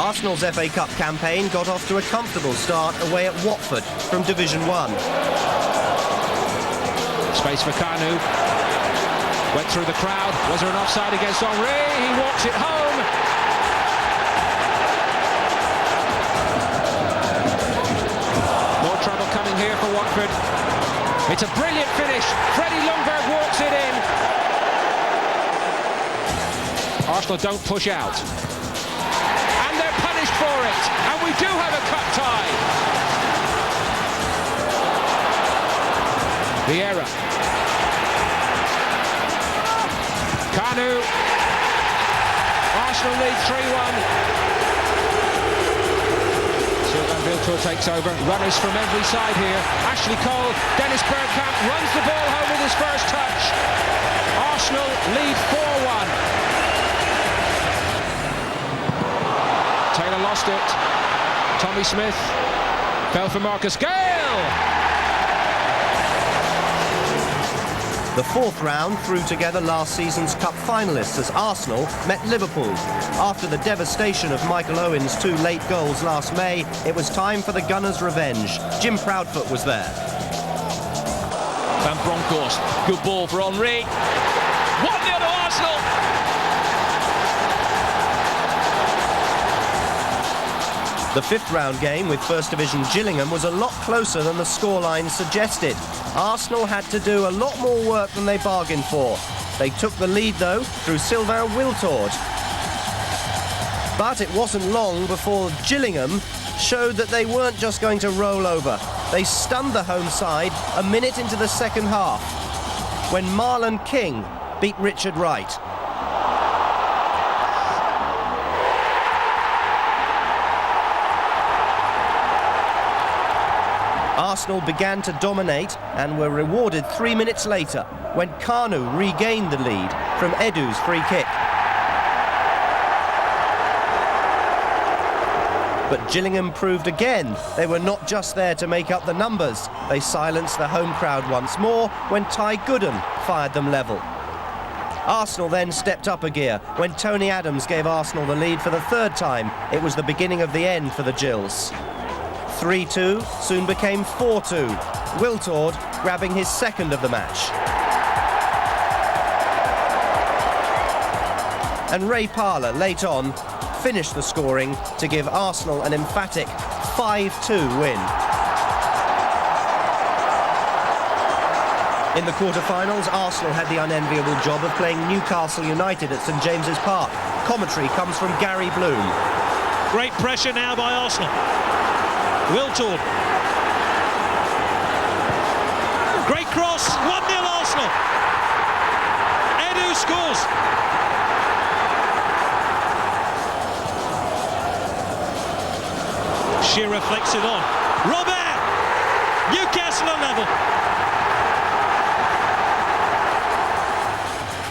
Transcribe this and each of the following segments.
Arsenal's FA Cup campaign got off to a comfortable start away at Watford from Division 1. Space for Kanu. Went through the crowd. Was there an offside against Henry? He walks it home. More trouble coming here for Watford. It's a brilliant finish. Freddie Ljungberg walks it in. Arsenal don't push out. And they're punished for it. And we do have a cup tie. Vieira. Kanu. Arsenal lead 3-1. Viltor takes over. Runners from every side here. Ashley Cole. Dennis Bergkamp runs the ball home with his first touch. Arsenal lead 4-1. Taylor lost it. Tommy Smith fell for Marcus Gale. The fourth round threw together last season's cup finalists as Arsenal met Liverpool. After the devastation of Michael Owen's 2 late goals last May, it was time for the Gunners' revenge. Jim Proudfoot was there. Van Bronckhorst, good ball for Henry. 1-0 to Arsenal. The fifth round game with First Division Gillingham was a lot closer than the scoreline suggested. Arsenal had to do a lot more work than they bargained for. They took the lead, though, through Sylvain Wiltord. But it wasn't long before Gillingham showed that they weren't just going to roll over. They stunned the home side a minute into the second half, when Marlon King beat Richard Wright. Arsenal began to dominate and were rewarded 3 minutes later when Kanu regained the lead from Edu's free kick. But Gillingham proved again they were not just there to make up the numbers. They silenced the home crowd once more when Ty Gooden fired them level. Arsenal then stepped up a gear when Tony Adams gave Arsenal the lead for the third time. It was the beginning of the end for the Gills. 3-2 soon became 4-2, Wiltord grabbing his second of the match. And Ray Parlour, late on, finished the scoring to give Arsenal an emphatic 5-2 win. In the quarter-finals, Arsenal had the unenviable job of playing Newcastle United at St James's Park. Commentary comes from Gary Bloom. Great pressure now by Arsenal. Wiltord. Great cross. 1-0 Arsenal. Edu scores. Shearer flicks it on. Robert. Newcastle on level.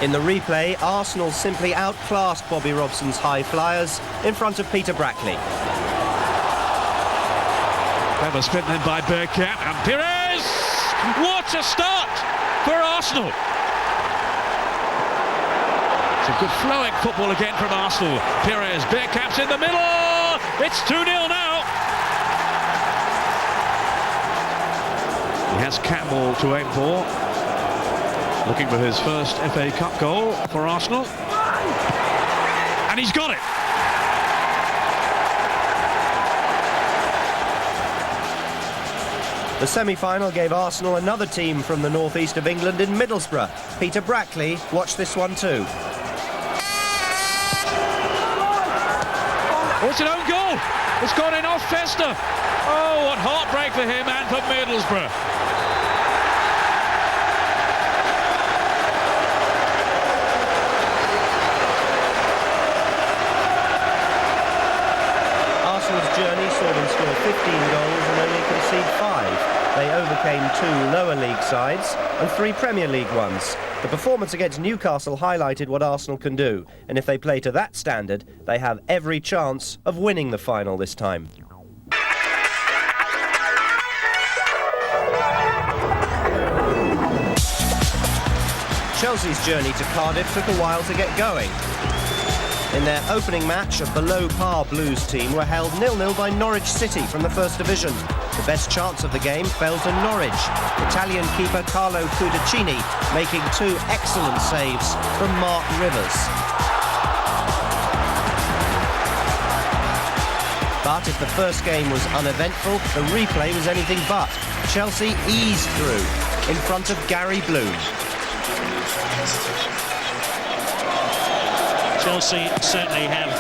In the replay, Arsenal simply outclassed Bobby Robson's high flyers in front of Peter Brackley. Clever sprint then by Bergkamp and Pires! What a start for Arsenal! Some good flowing football again from Arsenal. Pires, Bergkamp's in the middle! It's 2-0 now! He has Campbell to aim for. Looking for his first FA Cup goal for Arsenal. And he's got it! The semi-final gave Arsenal another team from the northeast of England in Middlesbrough. Peter Brackley watched this one too. Oh, it's an own goal! It's gone in off Fester! Oh, what heartbreak for him and for Middlesbrough! Arsenal's journey saw them score 15 goals and only concede 5. They overcame 2 lower league sides and 3 Premier League ones. The performance against Newcastle highlighted what Arsenal can do, and if they play to that standard, they have every chance of winning the final this time. Chelsea's journey to Cardiff took a while to get going. In their opening match, a below-par Blues team were held 0-0 by Norwich City from the First Division. The best chance of the game fell to Norwich. Italian keeper Carlo Cudicini making 2 excellent saves from Mark Rivers. But if the first game was uneventful, the replay was anything but. Chelsea eased through in front of Gary Bloom. Chelsea certainly have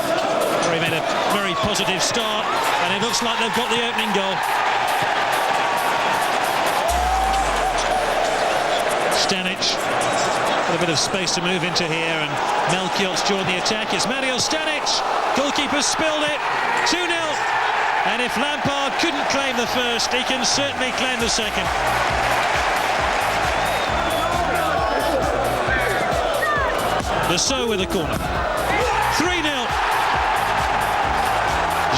made a very positive start, and it looks like they've got the opening goal. Stanic, a bit of space to move into here, and Melchiot's joined the attack. It's Mario Stanic, goalkeeper spilled it, 2-0. And if Lampard couldn't claim the first, he can certainly claim the second. Lasso with a corner. 3-0.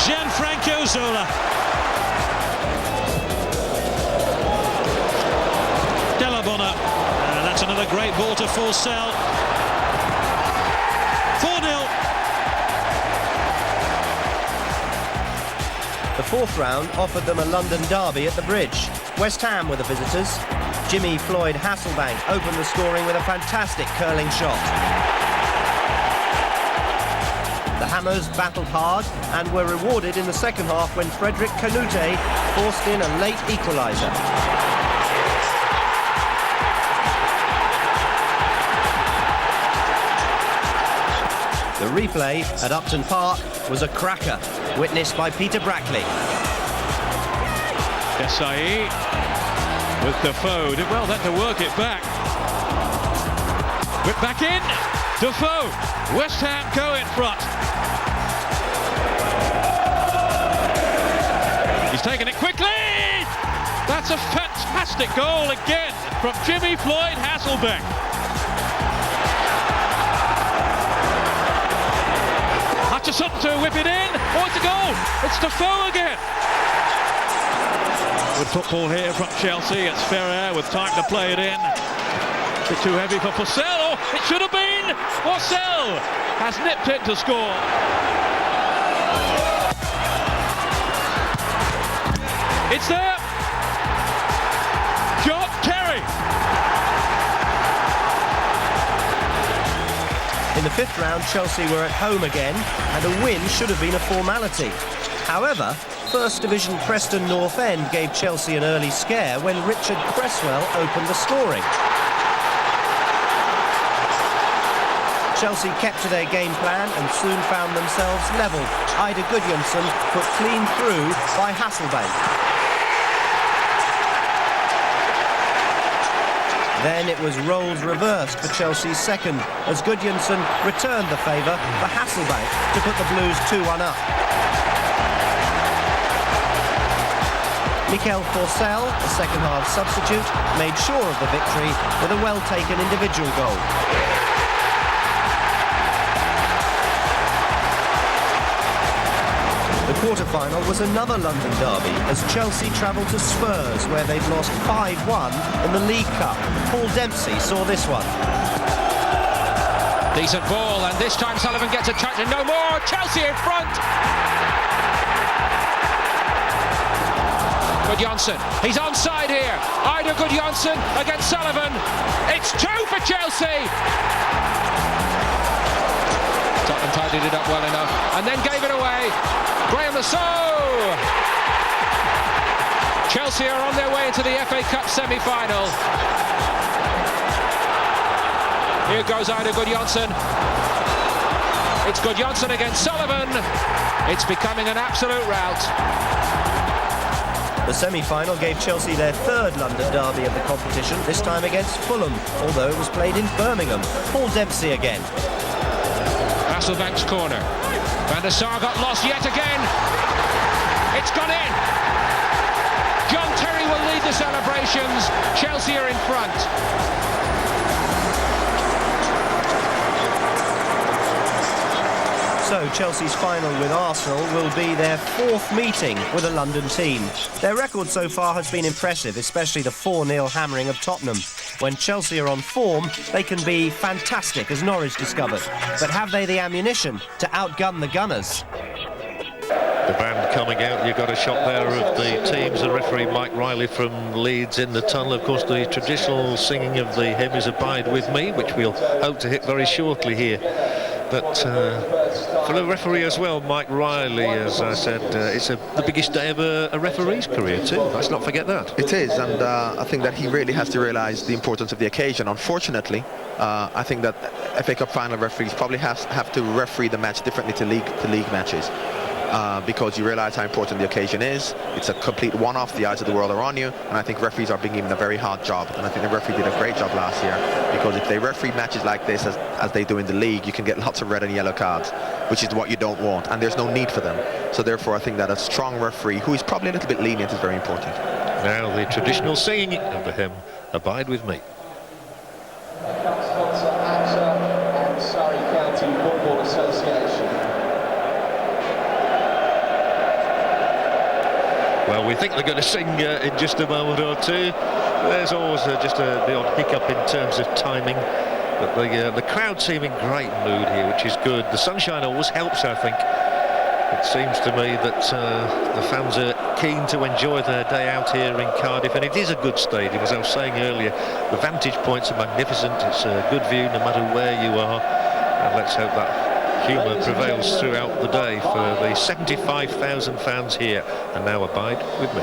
Gianfranco Zola. Delabonna. That's another great ball to Forsell. 4-0. The fourth round offered them a London derby at the Bridge. West Ham were the visitors. Jimmy Floyd Hasselbank opened the scoring with a fantastic curling shot. The Hammers battled hard and were rewarded in the second half when Frederick Canute forced in a late equaliser. The replay at Upton Park was a cracker, witnessed by Peter Brackley. Desai with Defoe. Did well then to work it back. Whip back in. Defoe. West Ham go in front. He's taken it quickly. That's a fantastic goal again from Jimmy Floyd Hasselbank. Hutchison to whip it in. Oh, it's a goal. It's Defoe again. Good football here from Chelsea. It's Ferrer with time to play it in. A bit too heavy for Forsell. Oh, it should have been. Forsell has nipped it to score. It's there. John Terry. In the fifth round, Chelsea were at home again, and a win should have been a formality. However, First Division Preston North End gave Chelsea an early scare when Richard Cresswell opened the scoring. Chelsea kept to their game plan and soon found themselves level. Ida Gudjonsson put clean through by Hasselbank. Then it was roles reversed for Chelsea's second, as Gudjonsson returned the favour for Hasselbank to put the Blues 2-1 up. Mikel Forsell, the second-half substitute, made sure of the victory with a well-taken individual goal. The quarter-final was another London derby as Chelsea travelled to Spurs, where they'd lost 5-1 in the League Cup. Paul Dempsey saw this one. Decent ball, and this time Sullivan gets a touch and no more. Chelsea in front. Gudjonsson, he's onside here. Ida Gudjonsson against Sullivan. It's 2 for Chelsea. Tottenham tidied it up well enough and then gave it away. Graham Lasso. Chelsea are on their way into the FA Cup semi-final. Here goes Ida Gudjonsson. It's Gudjonsson against Sullivan. It's becoming an absolute rout. The semi-final gave Chelsea their third London derby of the competition, this time against Fulham, although it was played in Birmingham. Paul Dempsey again. Hasselbank's corner. Van der Sar got lost yet again. It's gone in. John Terry will lead the celebrations. Chelsea are in front. So Chelsea's final with Arsenal will be their 4th meeting with a London team. Their record so far has been impressive, especially the 4-0 hammering of Tottenham. When Chelsea are on form, they can be fantastic, as Norwich discovered. But have they the ammunition to outgun the Gunners? The band coming out, you've got a shot there of the teams and referee Mike Riley from Leeds in the tunnel. Of course, the traditional singing of the hymn is Abide With Me, which we'll hope to hit very shortly here. But for the referee as well, Mike Riley, as I said, it's the biggest day of a referee's career too. Let's not forget that. It is, and I think that he really has to realise the importance of the occasion. Unfortunately, I think that FA Cup final referees probably have to referee the match differently to league matches. Because you realise how important the occasion is. It's a complete one-off, the eyes of the world are on you, and I think referees are being given a very hard job, and I think the referee did a great job last year, because if they referee matches like this as they do in the league, you can get lots of red and yellow cards, which is what you don't want, and there's no need for them. So therefore I think that a strong referee, who is probably a little bit lenient, is very important. Now the traditional singing of the hymn, Abide With Me. Sponsor AXA and Surrey County Football Association. Well, we think they're going to sing in just a moment or two. There's always just the odd hiccup in terms of timing. But the crowd seem in great mood here, which is good. The sunshine always helps, I think. It seems to me that the fans are keen to enjoy their day out here in Cardiff, and it is a good stadium. As I was saying earlier, the vantage points are magnificent. It's a good view no matter where you are. And let's hope that humour prevails throughout the day for the 75,000 fans here. And now Abide With Me.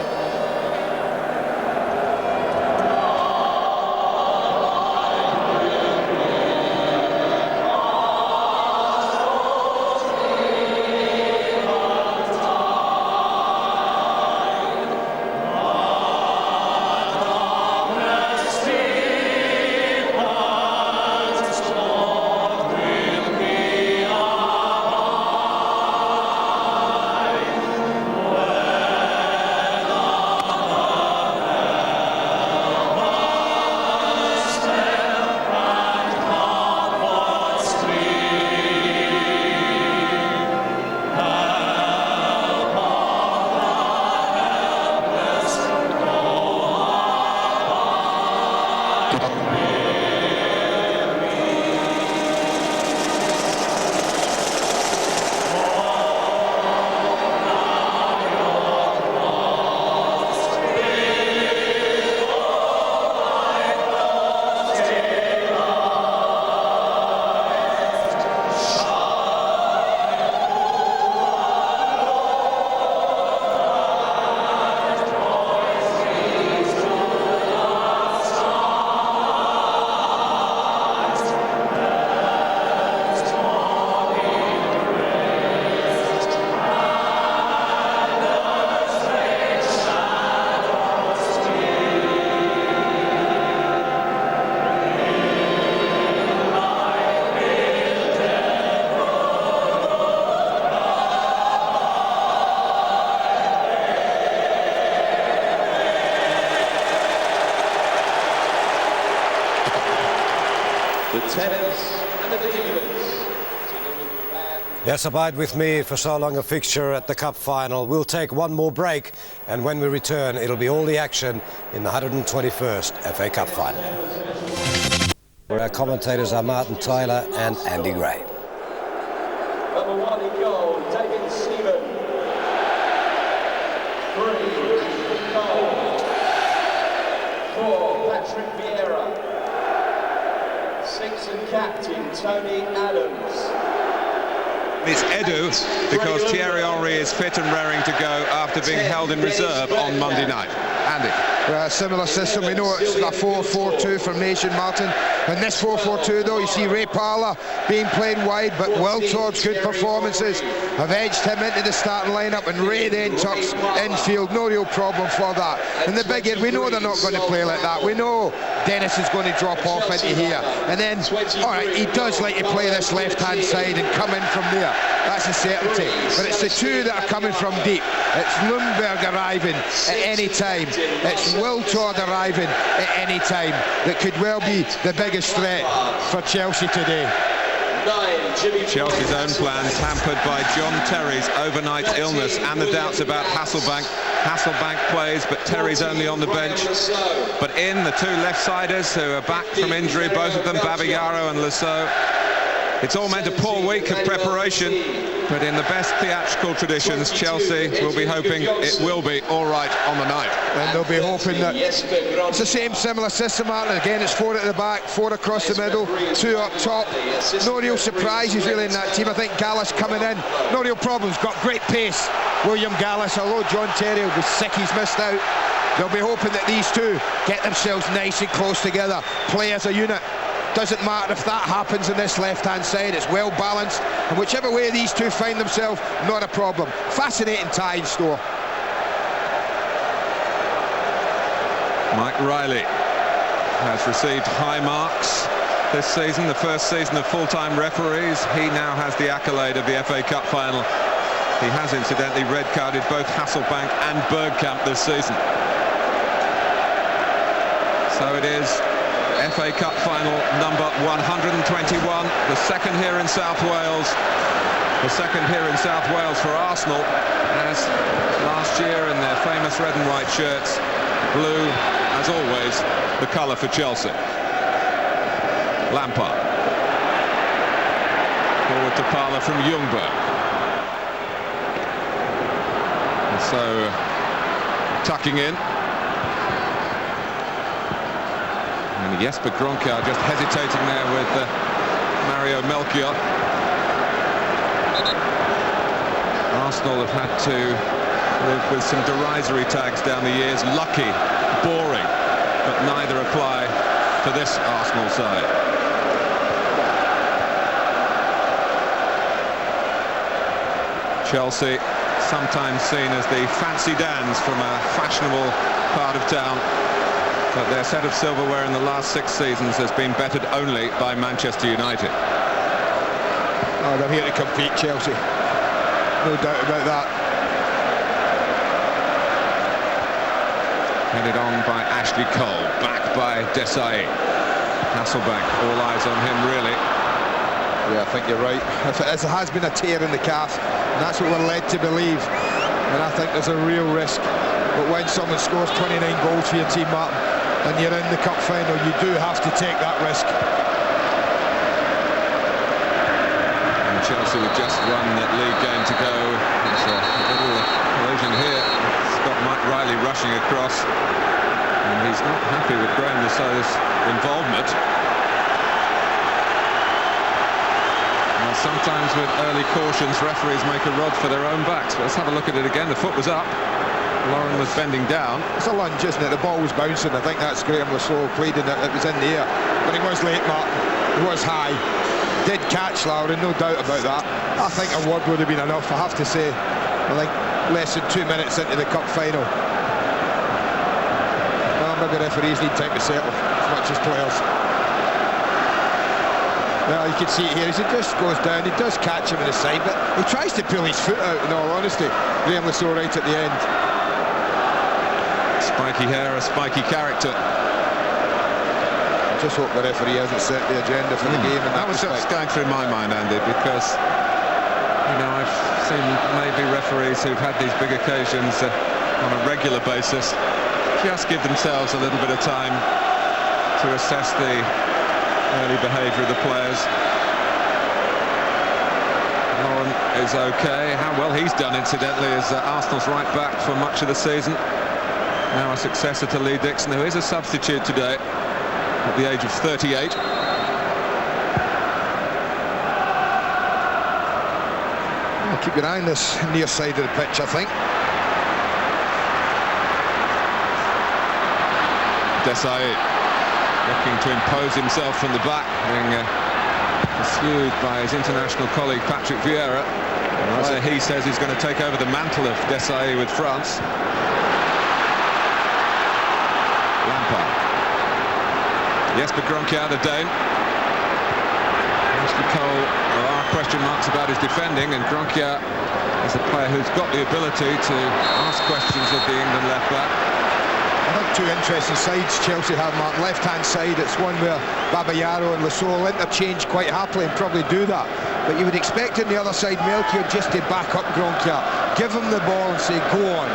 Yes, Abide With Me for so long a fixture at the Cup final. We'll take one more break, and when we return, it'll be all the action in the 121st FA Cup final. Our commentators are Martin Tyler and Andy Gray. Number 1 in goal, David Seaman. 3 in goal. 4, Patrick Vieira. 6 and captain, Tony Adams. It's Edu, because Thierry Henry is fit and raring to go after being held in reserve on Monday night. Andy. Similar system, we know it's a 4-4-2 formation, Martin. In this 4-4-2 though, you see Ray Parlour being played wide, but Will Todd's good performances have edged him into the starting lineup, and Ray then tucks infield, no real problem for that. And the big end, we know they're not going to play like that. We know Dennis is going to drop off into here. And then, all right, he does like to play this left-hand side and come in from there. That's a certainty. But it's the two that are coming from deep. It's Lundberg arriving at any time. It's Will Todd arriving at any time that could well be the biggest threat for Chelsea today. Chelsea's own plans hampered by John Terry's overnight illness and the doubts about Hasselbank. Hasselbank plays, but Terry's only on the bench. But in the two left-siders who are back from injury, both of them, Babigaro and Lasso. It's all meant a poor week of preparation, but in the best theatrical traditions, Chelsea will be hoping it will be all right on the night. And they'll be hoping that it's the same similar system, Martin. Again, it's 4 at the back, 4 across the middle, 2 up top. No real surprises really in that team. I think Goalless coming in, no real problems, got great pace. William Goalless, although John Terry will be sick, he's missed out. They'll be hoping that these two get themselves nice and close together, play as a unit. Doesn't matter if that happens in this left-hand side, it's well balanced, and whichever way these two find themselves, not a problem. Fascinating tie in store. Mike Riley has received high marks this season, the first season of full-time referees. He now has the accolade of the FA Cup final. He has incidentally red-carded both Hasselbank and Bergkamp this season. So it is FA Cup final number 121, the second here in South Wales. The second here in South Wales for Arsenal, as last year in their famous red and white shirts, blue, as always, the colour for Chelsea. Lampard. Forward to Parler from Ljungberg. And so, tucking in. And Jesper Grønkjær just hesitating there with Mario Melchior. Arsenal have had to live with some derisory tags down the years. Lucky, boring, but neither apply to this Arsenal side. Chelsea, sometimes seen as the fancy dans from a fashionable part of town. But their set of silverware in the last 6 seasons has been bettered only by Manchester United. Oh, they're here to compete, Chelsea. No doubt about that. Headed on by Ashley Cole, back by Desai. Hasselbank, all eyes on him, really. Yeah, I think you're right. If it has been a tear in the calf, and that's what we're led to believe, and I think there's a real risk. But when someone scores 29 goals for your team, Martin, and you're in the cup final, you do have to take that risk. And Chelsea with just one league game to go. There's a little collision here. It's got Mike Riley rushing across, and he's not happy with Graham Lasso's involvement. Now, sometimes with early cautions, referees make a rod for their own backs. But let's have a look at it again. The foot was up. Lauren was bending down. It's a lunge, isn't it? The ball was bouncing. I think that's Graham Lasso pleading that it was in the air. But he was late, Martin. He was high. Did catch Lauren, no doubt about that. I think a word would have been enough, I have to say. I think less than 2 minutes into the cup final. Well, maybe referees need time to settle as much as players. Well, you can see it here as he just goes down. He does catch him in the side, but he tries to pull his foot out, in all honesty. Graham Lasso right at the end. Spiky hair, a spiky character. I just hope the referee hasn't set the agenda for the game. And that was just going through my mind, Andy, because, you know, I've seen maybe referees who've had these big occasions on a regular basis just give themselves a little bit of time to assess the early behaviour of the players. Lauren is okay. How well he's done, incidentally, as Arsenal's right back for much of the season. Now a successor to Lee Dixon, who is a substitute today at the age of 38. Well, keep your eye on this near side of the pitch, I think. Desai looking to impose himself from the back, being pursued by his international colleague Patrick Vieira. Right. He says he's going to take over the mantle of Desai with France. Lampard. Jesper Grønkjær, the Dane. Ashley Cole, there are question marks about his defending, and Grønkjær is a player who's got the ability to ask questions of the England left back. I think two interesting sides Chelsea have, Mark. Left-hand side, it's one where Babayaro and Lasso will interchange quite happily and probably do that. But you would expect on the other side, Melchior just to back up Gronkjær, give him the ball and say, go on,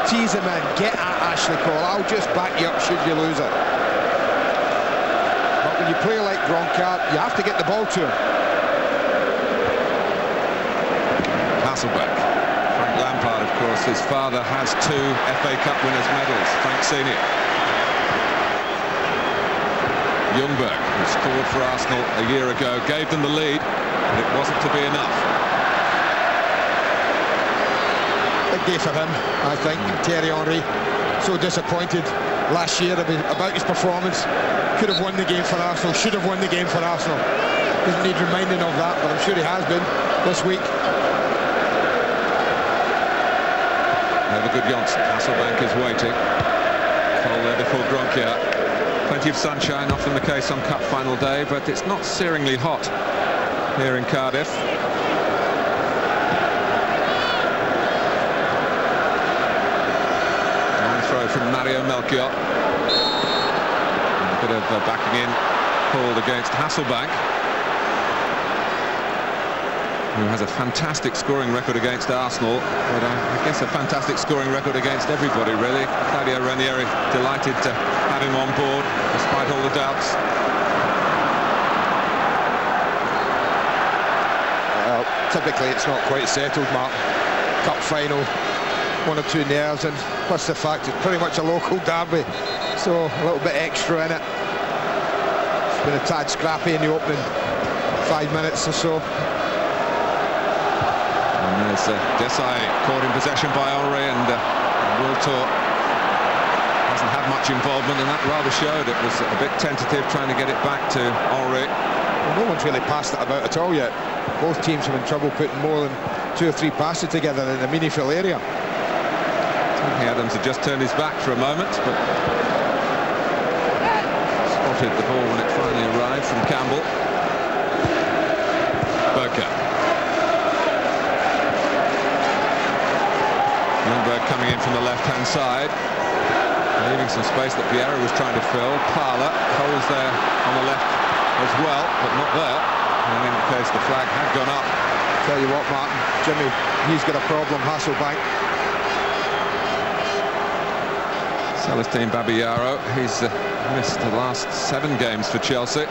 tease him in, get at Ashley Cole, I'll just back you up should you lose it. But when you play like Gronkjær, you have to get the ball to him. Hasselback. Frank Lampard, of course, his father has 2 FA Cup winners' medals, Frank Senior. Ljungberg, who scored for Arsenal a year ago, gave them the lead, but it wasn't to be enough. Big day for him, I think. Thierry Henry, so disappointed last year about his performance. Could have won the game for Arsenal, should have won the game for Arsenal. Doesn't need reminding of that, but I'm sure he has been this week. Over good Johnson. Hasselbank is waiting. Cole there before Gronkjær. Plenty of sunshine, often the case on cup final day, but it's not searingly hot here in Cardiff. Long throw from Mario Melchior. A bit of backing in called against Hasselbank, who has a fantastic scoring record against Arsenal, but I guess a fantastic scoring record against everybody, really. Claudio Ranieri delighted to have him on board, despite all the doubts. Well, typically it's not quite settled, Mark. Cup final, 1 or 2 nerves, and plus the fact it's pretty much a local derby, so a little bit extra in it. It's been a tad scrappy in the opening 5 minutes or so. There's Desai caught in possession by Henry, and Wiltor hasn't had much involvement, and that rather showed. It was a bit tentative trying to get it back to Henry. Well, no one's really passed it about at all yet. Both teams have been trouble putting more than 2 or 3 passes together in the meaningful area. Tony Adams had just turned his back for a moment, but spotted the ball when it finally arrived from Campbell. Bergkamp. Ljungberg coming in from the left-hand side, leaving some space that Vieira was trying to fill. Parler, Cole's there on the left as well, but not there. And in the case the flag had gone up. Tell you what, Martin, Jimmy, he's got a problem, Hasselbank. Celestine Babayaro, he's missed the last 7 games for Chelsea.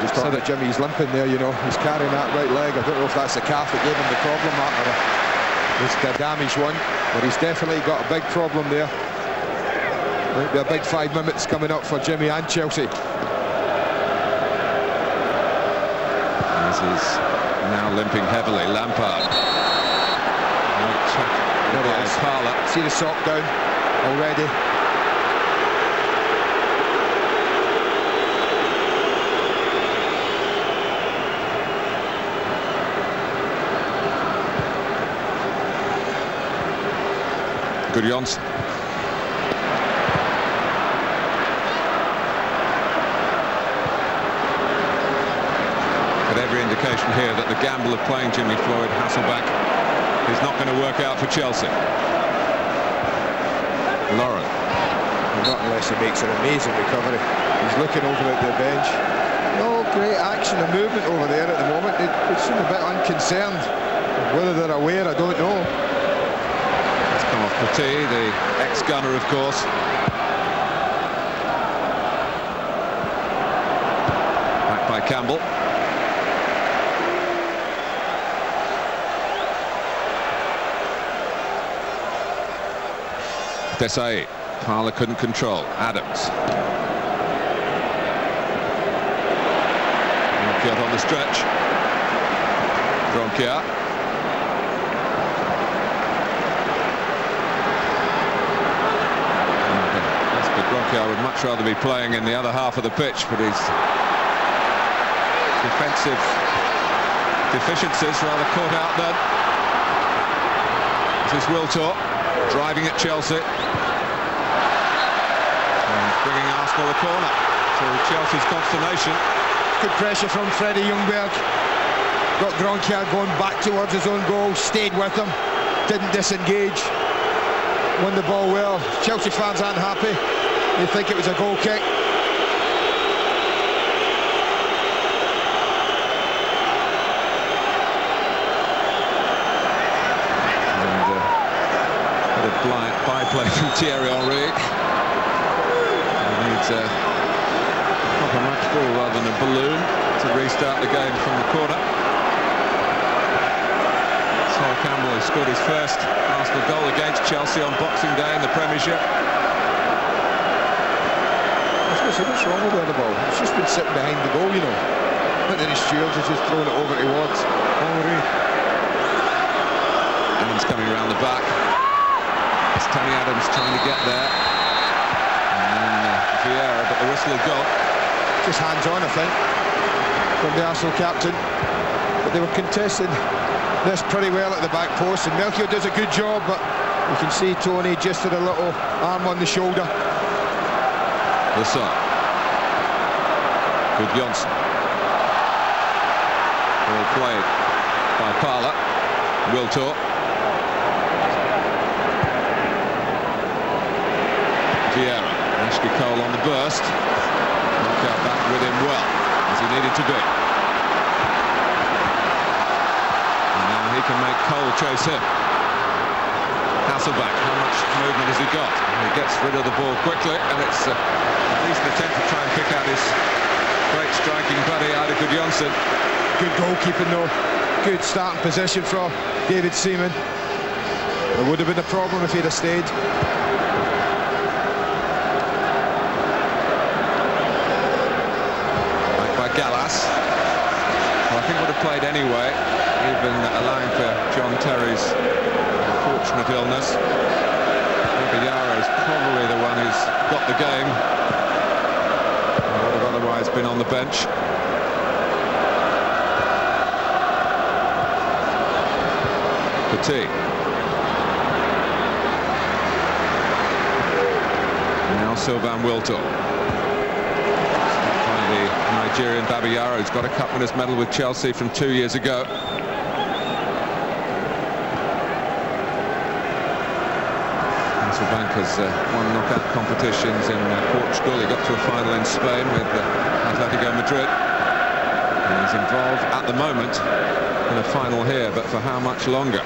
Just talking about Jimmy, he's limping there, you know. He's carrying that right leg. I don't know if that's the calf that gave him the problem, Martin, or it's the damaged one, but he's definitely got a big problem there. Might be a big 5 minutes coming up for Jimmy and Chelsea. As he's now limping heavily, Lampard. There it is. Parler. See the sock down already. Good Johnson. But every indication here that the gamble of playing Jimmy Floyd Hasselback is not going to work out for Chelsea. Lauren. Not unless he makes an amazing recovery. He's looking over at the bench. No great action and movement over there at the moment. They seem a bit unconcerned. Whether they're aware, I don't know. Off Petit, the ex-gunner, of course. Back by Campbell. Desai. Parler couldn't control. Adams. Gronkjær on the stretch. Gronkjær. Gronkjær would much rather be playing in the other half of the pitch, but his defensive deficiencies rather caught out then. This is Wiltor driving at Chelsea and bringing Arsenal a corner to Chelsea's consternation. Good pressure from Freddie Ljungberg. Got Gronkjær going back towards his own goal, stayed with him, didn't disengage. won the ball well. Chelsea fans aren't happy. They think it was a goal kick. And a by-play from Thierry Henry. He needs a proper match ball rather than a balloon to restart the game from the corner. Sol Campbell has scored his first Arsenal goal against Chelsea on Boxing Day in the Premiership. What's wrong with the ball? It's just been sitting behind the goal, you know. Anthony Stewards has just thrown it over towards Henry. Evans coming around the back. It's Tony Adams trying to get there. And then Vieira, but the whistle had gone. Just hands on, I think, from the Arsenal captain. But they were contesting this pretty well at the back post, and Melchior does a good job, but you can see Tony just had a little arm on the shoulder. The side. Good Johnson. Well played by Parla. Wiltor. Vieira. Ashley Cole on the burst. Bergkamp back with him well, as he needed to be. And now he can make Cole chase him. Hasselback, how much movement has he got? He gets rid of the ball quickly, and it's at least an attempt to try and pick out his great striking buddy, Ida Gudjonsson. Good goalkeeping though. Good starting position from David Seaman. It would have been a problem if he'd have stayed. Back by Goalless. Well, I think would have played anyway, even allowing for John Terry's unfortunate illness. Vieira is probably the one who's got the game. Would have otherwise been on the bench. Petit. Now Sylvain Wiltor. By the Nigerian Babayaro, who's got a cup winners' medal with Chelsea from 2 years ago. Bank has won knockout competitions in Portugal. He got to a final in Spain with Atletico Madrid. And he's involved at the moment in a final here, but for how much longer?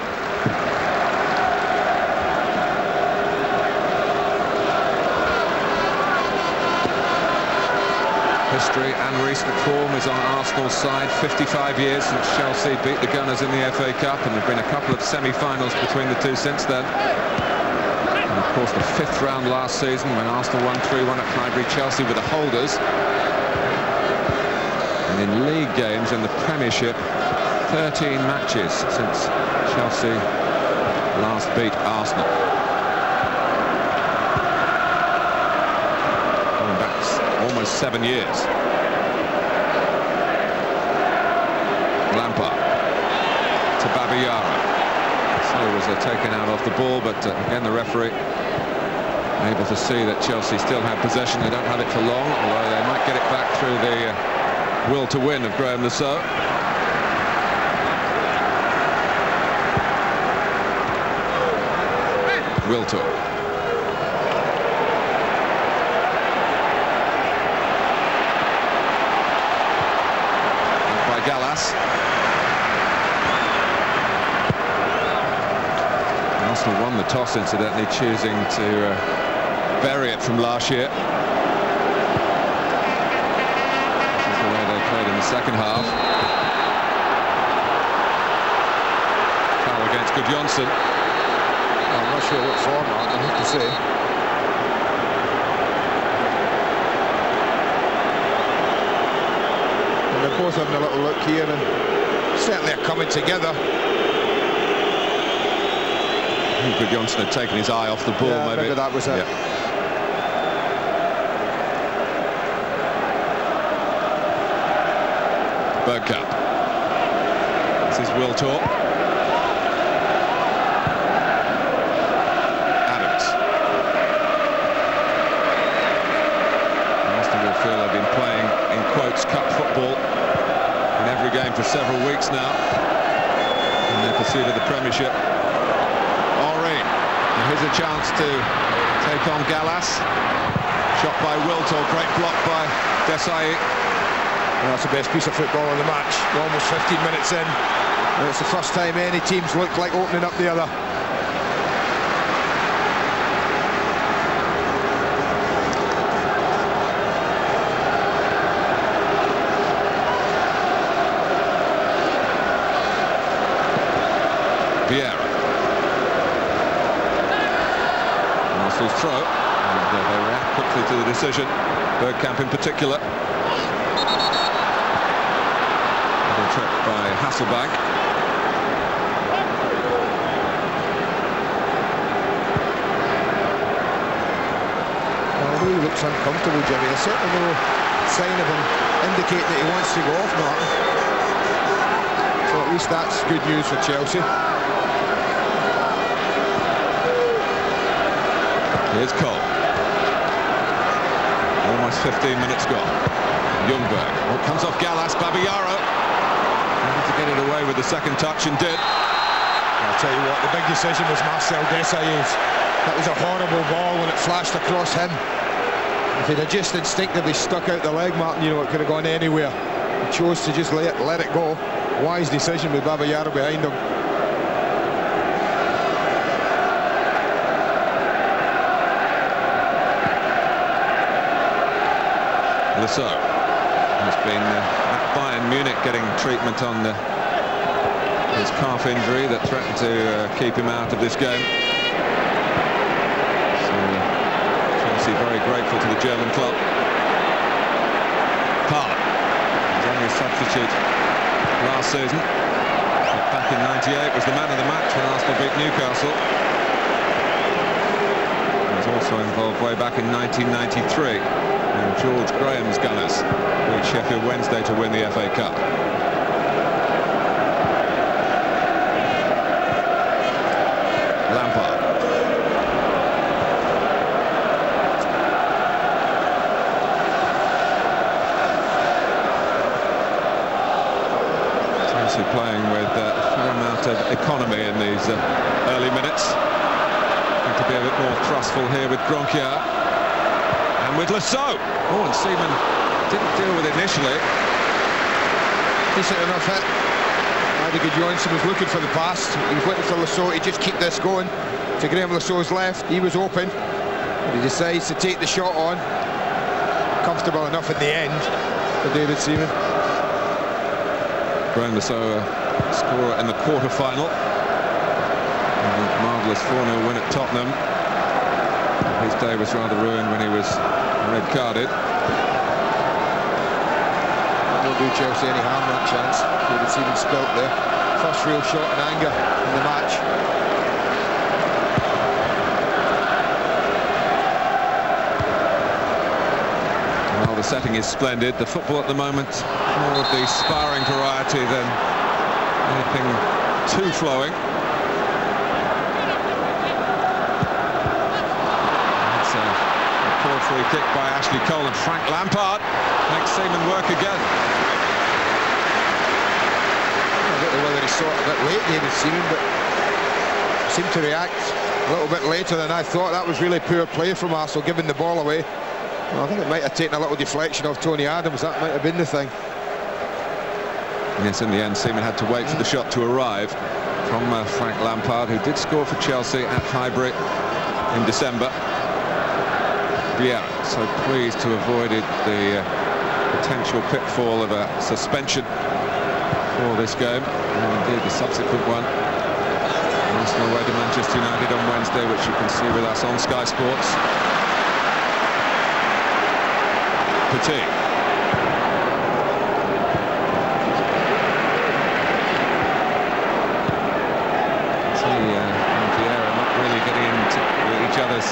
History and recent form is on Arsenal's side. 55 years since Chelsea beat the Gunners in the FA Cup, and there have been a couple of semi-finals between the two since then. Of course, the 5th round last season when Arsenal won 3-1 at Highbury. Chelsea were the holders. And in league games in the Premiership, 13 matches since Chelsea last beat Arsenal. Going back almost 7 years. Lampard to Babayaro. So was taken out off the ball, but again the referee able to see that Chelsea still have possession. They don't have it for long, although they might get it back through the will to win of Graham Lasso. Wiltor. By Goalless. Arsenal won the toss, incidentally, choosing to bury it from last year. This is the way they played in the second half. Foul against Gudjonsson. I'm not sure what format, I have to say. And they're both having a little look here, and certainly are coming together. Gudjonsson had taken his eye off the ball, yeah, maybe that was it. Yeah. Bergkamp. This is Wiltor. Adams. Arsenal will feel they've been playing, in quotes, cup football in every game for several weeks now in their pursuit of the Premiership. Henry. here's a chance to take on Goalless. Shot by Wiltor, great block by Desai. Well, that's the best piece of football of the match. We're almost 15 minutes in, and it's the first time any teams look like opening up the other. Vieira. Arsenal's throw, and they react quickly to the decision. Bergkamp in particular. Little trick by Hasselbank. Well, he looks uncomfortable, Jimmy. There's certainly no sign of him indicating that he wants to go off, Martin. So at least that's good news for Chelsea. Here's Cole. Almost 15 minutes gone. Ljungberg. Oh, comes off Goalless. Babayaro. Trying to get it away with the second touch, and did. I'll tell you what, the big decision was Marcel Desailly's. That was a horrible ball when it flashed across him. If he'd have just instinctively stuck out the leg, Martin, you know, it could have gone anywhere. He chose to just let it go. Wise decision with Babayaro behind him. Lasso has been at Bayern Munich getting treatment on his calf injury that threatened to keep him out of this game. So Chelsea very grateful to the German club. Parr was only a substitute last season, but back in '98 was the man of the match when Arsenal beat Newcastle. He was also involved way back in 1993. And George Graham's Gunners beat Sheffield Wednesday to win the FA Cup. Lampard. Chelsea playing with a fair amount of economy in these early minutes. Going to be a bit more thrustful here with Gronkier. And with Lasso. Oh, and Seaman didn't deal with it initially. Decent enough hit. Adiga Johnson was looking for the pass. He was waiting for Lasso to just keep this going. To Graham Lasso's left, he was open. But he decides to take the shot on. Comfortable enough in the end for David Seaman. Graham Lasso scorer in the quarter-final. Marvellous 4-0 win at Tottenham. His day was rather ruined when he was red-carded. That won't do Chelsea any harm, that chance. David Seaman spilt there. First real shot in anger in the match. Well, the setting is splendid. The football at the moment, more of the sparring variety than anything too flowing. Free kick by Ashley Cole, and Frank Lampard makes Seaman work again. I don't know whether he saw it a bit late, David Seaman, but seemed to react a little bit later than I thought. That was really poor play from Arsenal, giving the ball away. Well, I think it might have taken a little deflection off Tony Adams. That might have been the thing. Yes, in the end, Seaman had to wait for the shot to arrive from Frank Lampard, who did score for Chelsea at Highbury in December. Yeah, so pleased to have avoided the potential pitfall of a suspension for this game, and indeed the subsequent one. Arsenal away to Manchester United on Wednesday, which you can see with us on Sky Sports. Petit. And Vieira not really getting into each other's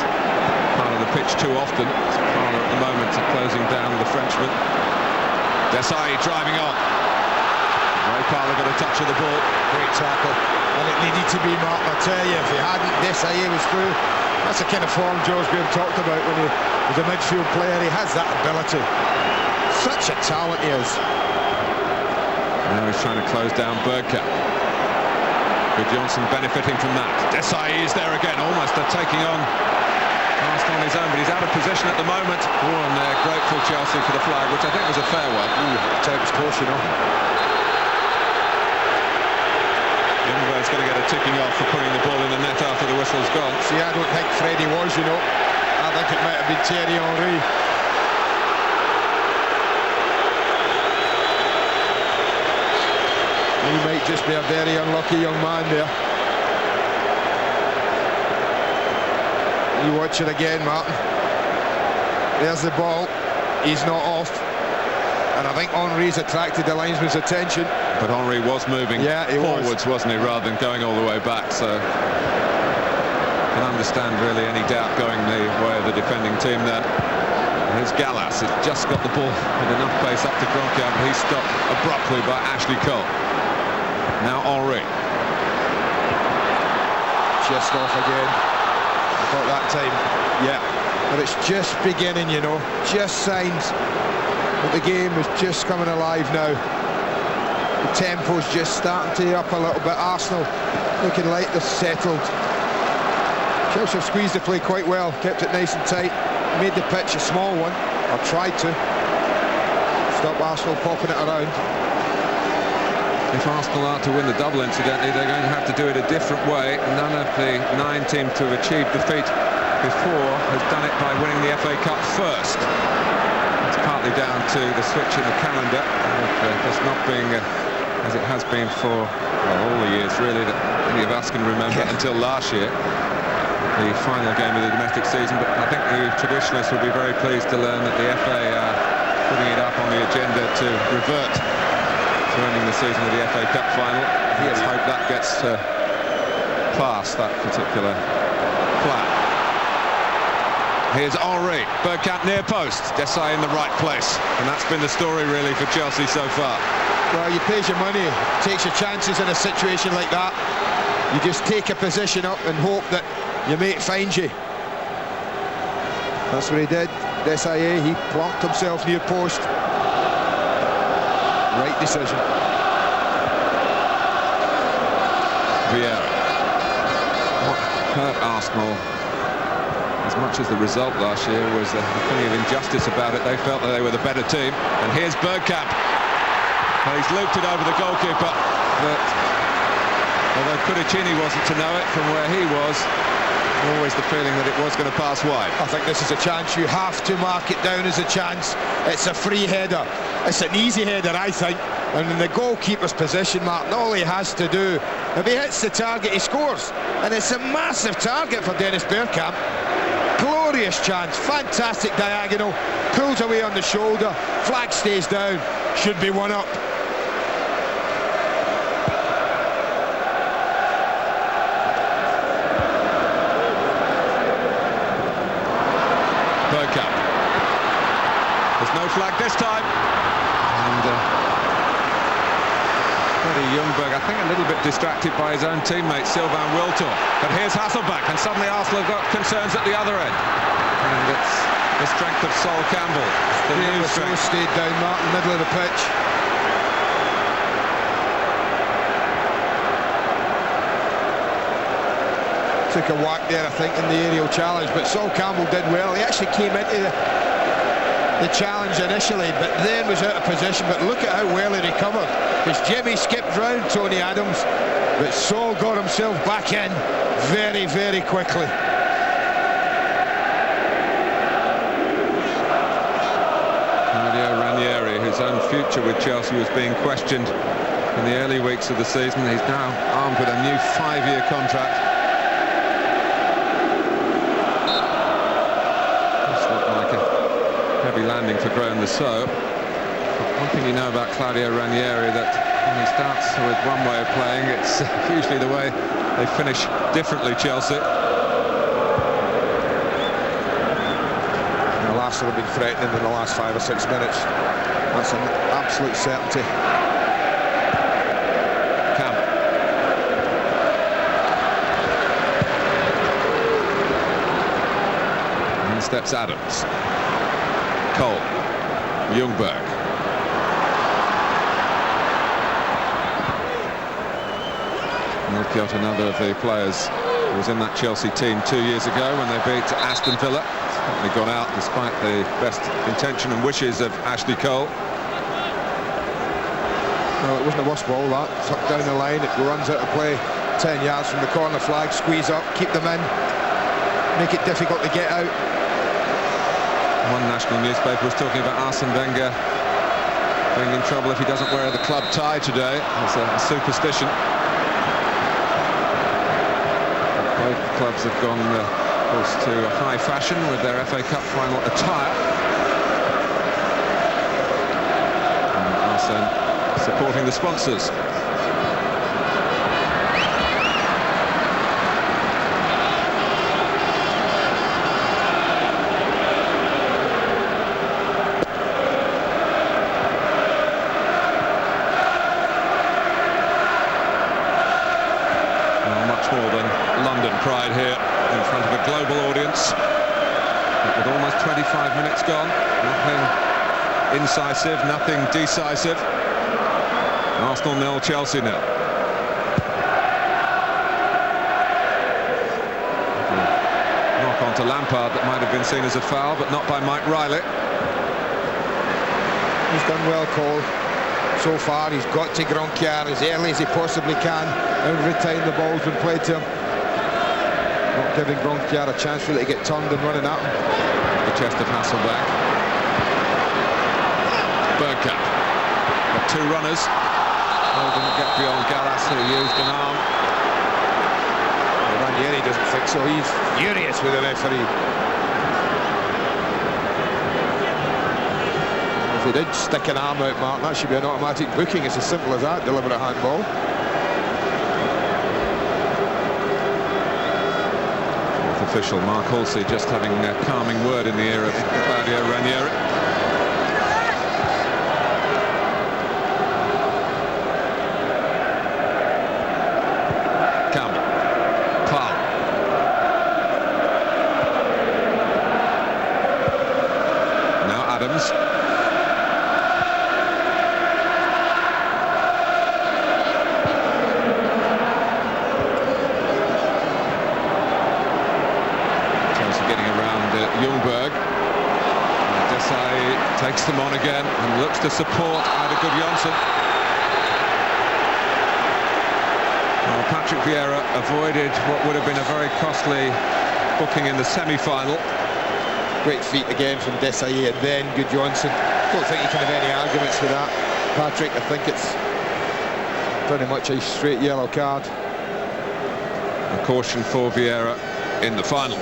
part of the pitch too often. Parler at the moment closing down the Frenchman. Desai driving on. Ray Parler got a touch of the ball. Great tackle. And it needed to be, Mark. I tell you, if he hadn't, Desai was through. That's the kind of form George Graham talked about when he was a midfield player. He has that ability. Such a talent he is. Now he's trying to close down Bergkamp. Good Johnson benefiting from that. Desai is there again, almost taking on Arsenal on his own, but he's out of position at the moment. Oh, and they're grateful, Chelsea, for the flag, which I think was a fair one. Ooh, it was close, you know. Youngberg's going to get a ticking off for putting the ball in the net after the whistle's gone. See, I don't think Freddie was, you know. I think it might have been Thierry Henry. He might just be a very unlucky young man there. You watch it again, Martin. There's the ball. He's not off. And I think Henry's attracted the linesman's attention. But Henry was moving forwards, wasn't he, rather than going all the way back. So I can understand really any doubt going the way of the defending team there. Here's Goalless. Has just got the ball with enough pace up to Bergkamp. He's stopped abruptly by Ashley Cole. Now Henry. Just off again. I thought that time, yeah. But it's just beginning, you know. Just signs that the game is just coming alive now. The tempo's just starting to up a little bit. Arsenal looking like they're settled. Chelsea have squeezed the play quite well, kept it nice and tight, made the pitch a small one, or tried to. Stop Arsenal popping it around. If Arsenal are to win the double, incidentally, they're going to have to do it a different way. None of the 9 teams to have achieved defeat before has done it by winning the FA Cup first. It's partly down to the switch in the calendar, just not being as it has been for all the years, really, that any of us can remember until last year, the final game of the domestic season. But I think the traditionalists will be very pleased to learn that the FA are putting it up on the agenda to revert to ending the season with the FA Cup final. Let's hope that gets past that particular plan. Here's Henry, Bergkamp near post, Desai in the right place, and that's been the story really for Chelsea so far. Well, you pay your money, takes your chances in a situation like that. You just take a position up and hope that your mate finds you. That's what he did. Desai, he plonked himself near post. Right decision. Vieira. What hurt Arsenal as much as the result last year was a feeling of injustice about it. They felt that they were the better team. And here's Bergkamp. Well, he's looped it over the goalkeeper, but although Cudicini wasn't to know it from where he was, always the feeling that it was going to pass wide. I think this is a chance. You have to mark it down as a chance. It's a free header. It's an easy header, I think. And in the goalkeeper's position, Martin, all he has to do, if he hits the target, he scores. And it's a massive target for Dennis Bergkamp. Glorious chance, fantastic diagonal, pulls away on the shoulder, flag stays down, should be 1 up. Bergkamp. There's no flag this time. And Youngberg, I think, a little bit distracted by his own teammate Sylvain Wiltor. But here's Hasselback, and suddenly Arsenal have got concerns at the other end. And it's the strength of Sol Campbell. The new strength. Stayed down, Martin, middle of the pitch. Took a whack there, I think, in the aerial challenge, but Sol Campbell did well. He actually came into the challenge initially, but then was out of position. But look at how well he recovered. Because Jimmy skipped round Tony Adams, but Sol got himself back in very, very quickly. Claudio Ranieri, whose own future with Chelsea was being questioned in the early weeks of the season, he's now armed with a new 5-year contract. This looked like a heavy landing for Graham Le Saux. One thing you know about Claudio Ranieri, that when he starts with one way of playing, it's usually the way they finish differently, Chelsea. And the Arsenal have been threatening in the last 5 or 6 minutes. That's an absolute certainty. Camp. In steps Adams. Cole. Youngberg. Melchiot, another of the players who was in that Chelsea team 2 years ago when they beat Aston Villa. They got out despite the best intention and wishes of Ashley Cole. No, it wasn't a worse ball, that. Tucked down the line, it runs out of play 10 yards from the corner flag, squeeze up, keep them in, make it difficult to get out. One national newspaper was talking about Arsene Wenger being in trouble if he doesn't wear the club tie today. It's a superstition. Both clubs have gone, of course, to a high fashion with their FA Cup final attire. And Arsene supporting the sponsors. More than London pride here in front of a global audience. But with almost 25 minutes gone, nothing incisive, nothing decisive. Arsenal 0, Chelsea 0. Knock on to Lampard that might have been seen as a foul, but not by Mike Riley. He's done well, Cole. So far, he's got to Gronkiar as early as he possibly can. Every time the ball's been played to him. Not giving Gronkiar a chance for it to get turned and running at him. The chest of Hasselback. Bergkamp. Got two runners. Oh, didn't get beyond Goalless, who used an arm. Ranieri doesn't think so. He's furious with the referee. If he did stick an arm out, Mark, that should be an automatic booking. It's as simple as that, deliberate handball. Official Mark Halsey just having a calming word in the ear of Claudio Ranieri. Campbell. Foul. Now Adams. Ljungberg. Desai takes them on again and looks to support Ida Gudjonsson. Well, Patrick Vieira avoided what would have been a very costly booking in the semi-final. Great feat again from Desai and then Gudjonsson. Don't think you can have any arguments with that, Patrick. I think it's pretty much a straight yellow card. A caution for Vieira in the final.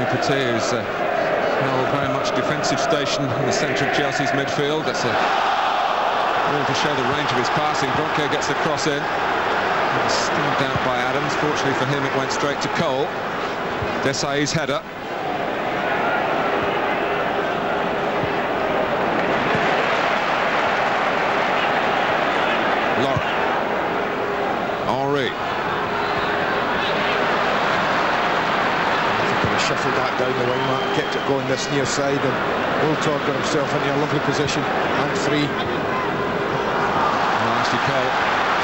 Petit, who's held very much defensive station in the centre of Chelsea's midfield. That's a ball to show the range of his passing. Bronco gets the cross in. Stabbed out by Adams. Fortunately for him, it went straight to Cole. Desai's header. Lauren. Henry. Shuffled that down the wing, Mark, kept it going this near side, and Wiltord got himself into a lovely position and free. Ashley Cole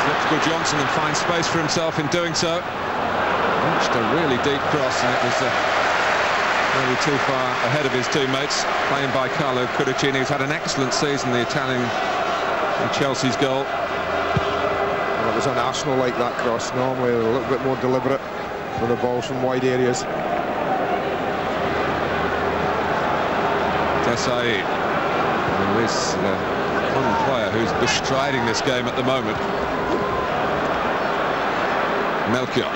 slips Gudjonsson and finds space for himself in doing so. Launched a really deep cross, and it was really too far ahead of his teammates. Playing by Carlo Cudicini, who's had an excellent season, the Italian in Chelsea's goal. Well, it was an Arsenal like that cross. Normally a little bit more deliberate for the balls from wide areas. Desai, who is one player who's bestriding this game at the moment. Melchiot.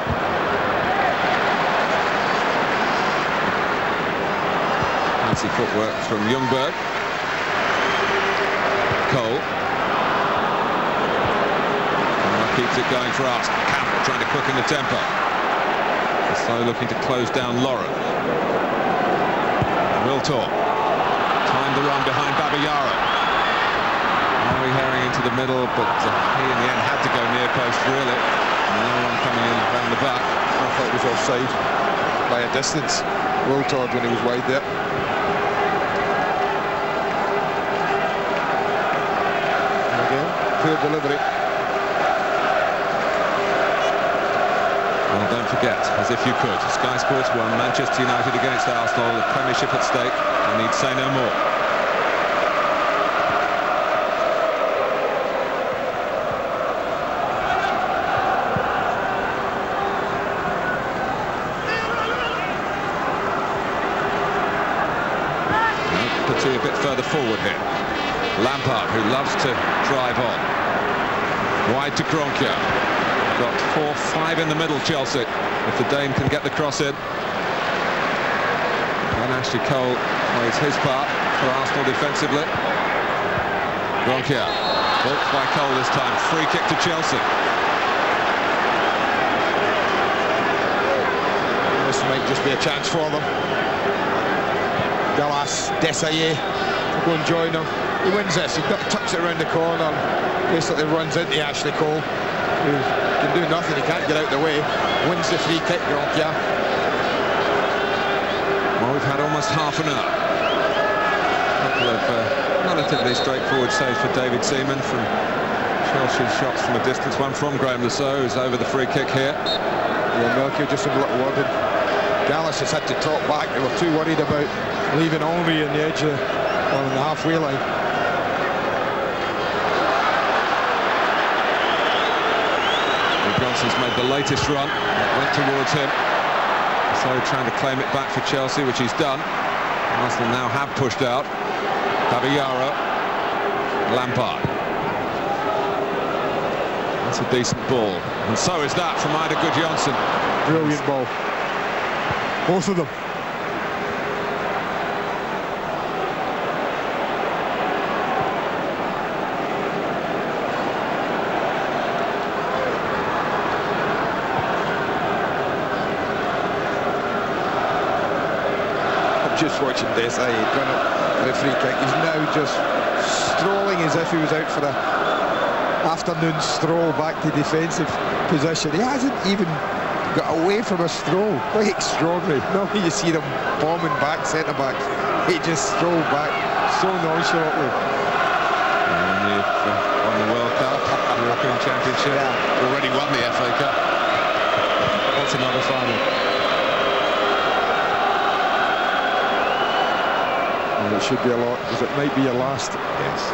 Fancy footwork from Ljungberg. Cole. And keeps it going for Arsenal. Campbell trying to quicken the tempo. So looking to close down Lauren. Wiltord. Timed the run behind Babayaro. Harry Herring into the middle, but he in the end had to go near post, really. And no one coming in around the back. I thought it was offside by a distance. Wiltord when he was wide there. poor delivery. Well, don't forget, as if you could, Sky Sports 1, Manchester United against Arsenal, the Premiership at stake. I need say no more. A bit further forward here. Lampard, who loves to drive on. Wide to Kroenke. Got 4-5 in the middle, Chelsea, if the Dane can get the cross in. And Ashley Cole plays his part for Arsenal defensively. Kroenke, balked by Cole this time. Free kick to Chelsea. This might just be a chance for them. Goalless, Desailly will go and join him. He wins this, he tucks it around the corner, basically runs into Ashley Cole, who can do nothing, he can't get out the way. Wins the free kick, Kroenke. Well, we've had almost half an hour. A couple of relatively straightforward saves for David Seaman from Chelsea's shots from a distance. One from Graham Lasso, who's over the free kick here. Yeah, Melchior just a little worded. Goalless has had to talk back, they were too worried about leaving Henry on the edge of on the halfway line. Johnson's made the latest run. It went towards him. So trying to claim it back for Chelsea, which he's done. Arsenal now have pushed out. Caballero. Lampard. That's a decent ball. And so is that from Ida Gudjohnsen. Brilliant ball. Both of them. Just watching this, I gone up for a free kick. He's now just strolling as if he was out for a afternoon stroll back to defensive position. He hasn't even got away from a stroll. Quite extraordinary. Normally you see them bombing back, centre back. He just strolled back so nonchalantly. And you've won the World Cup, the European Championship, already won the FA Cup. What's another final? It should be a lot, because it might be your last. Yes.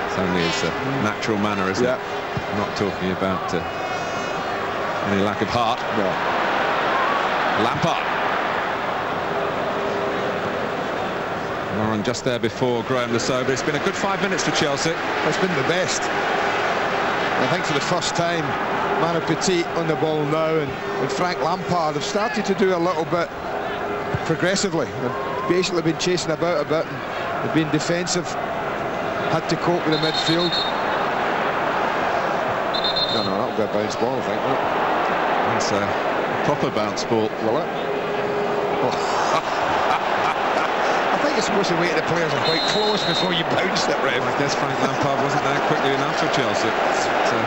It's only his natural manner, isn't it? I'm not talking about any lack of heart. No. Lampard. Warren just there before Graham Lasso, but it's been a good 5 minutes for Chelsea. It's been the best. I think for the first time, Manu Petit on the ball now, and Frank Lampard have started to do a little bit progressively. Basically been chasing about a bit, and they've been defensive, had to cope with the midfield. No, that'll be a bounce ball, I think. That's a proper bounce ball. Will it? Oh. I think you're supposed to wait till the players are quite close before you bounce it, right? I guess Frank Lampard wasn't there quickly enough for Chelsea. So,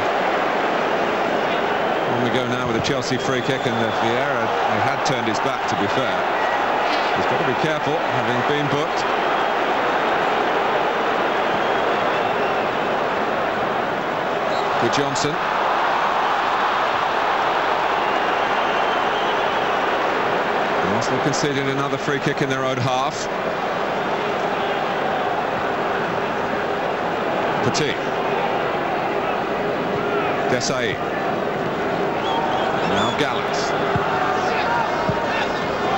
on we go now with a Chelsea free kick, and Vieira, he had turned his back, to be fair. He's got to be careful, having been booked. Gudjohnsen. Arsenal conceded another free kick in their own half. Petit. Desailly. Now Goalless.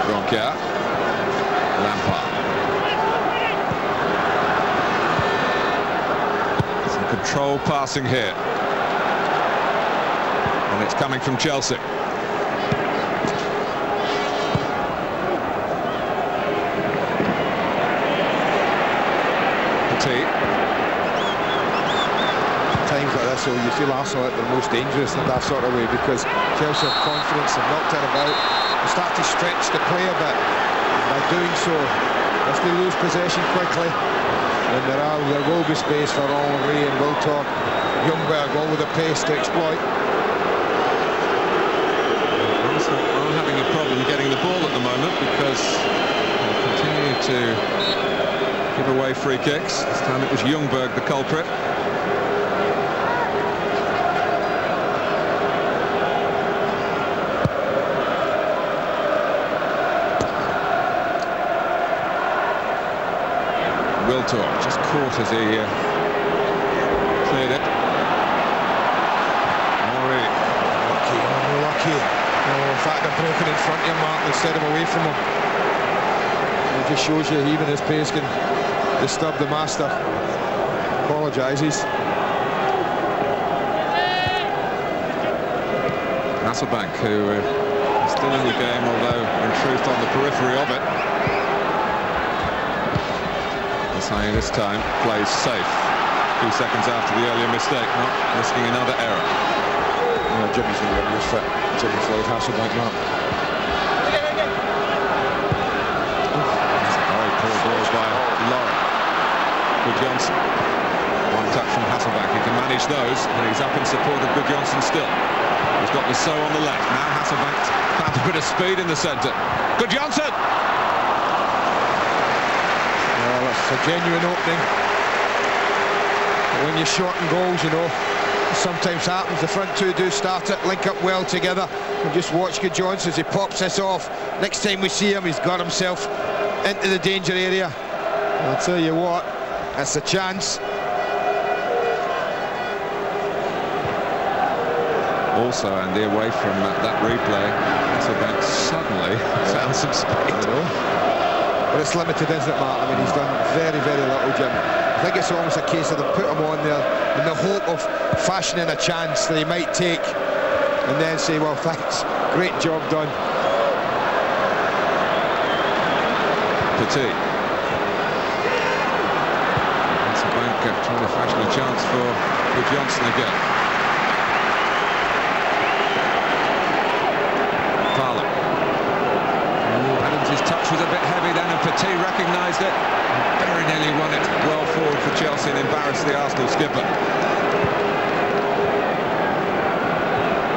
Kroenke. Lampard. Some control passing here. And it's coming from Chelsea. Petit. Times like this, so you feel Arsenal at their most dangerous in that sort of way, because Chelsea have confidence and knocked it about. They start to stretch the play a bit. By doing so, if they lose possession quickly, then there will be space for Henry and Wiltor, Ljungberg, all with the pace to exploit. Arsenal are having a problem getting the ball at the moment, because they continue to give away free kicks. This time it was Ljungberg the culprit. Wiltor just caught as he cleared it. Lucky. Oh, in fact, they're broken in front of him, Mark, instead of away from him. It just shows you even his pace can disturb the master. Apologises. Hasselbank, who is still in the game, although in truth on the periphery of it. Desai this time plays safe. 2 seconds after the earlier mistake, not risking another error. Jimmy's going to get used to it. Jimmy Floyd, Hasselbank, Mark. Very poor ball by Lauren. Good Johnson. One touch from Hasselbank. He can manage those, and he's up in support of Good Johnson still. He's got the on the left. Now Hasselbank found a bit of speed in the centre. Good Johnson! Well, that's a genuine opening. But when you're short in goals, you know, sometimes happens. The front two do start it, link up well together. And just watch Good Johnson as he pops this off. Next time we see him, he's got himself into the danger area. I'll tell you what, that's a chance. Also, Andy, away from that replay, Hasselbank suddenly found some speed. But it's limited, isn't it, Mark? I mean, he's done very, very little, Jim. I think it's almost a case of them put him on there in the hope of fashioning a chance that he might take, and then say, well, thanks, great job done. Petit. Hasselbank trying to fashion a chance for Good Johnson again. Fowler. Adams' touch was a bit heavy then, and Petit recognised it. Very nearly won it well forward for Chelsea and embarrassed the Arsenal skipper.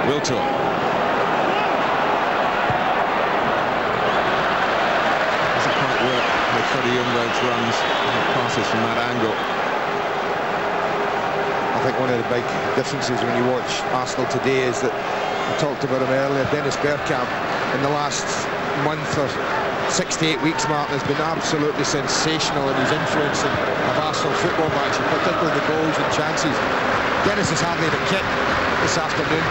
Wiltor. Doesn't quite work with Freddie Ljungberg's runs and passes from that angle. I think one of the big differences when you watch Arsenal today is that we talked about him earlier, Dennis Bergkamp, in the last month or 6 to 8 weeks, Martin, has been absolutely sensational in his influence of Arsenal football matches, particularly the goals and chances. Dennis has hardly had a kick this afternoon.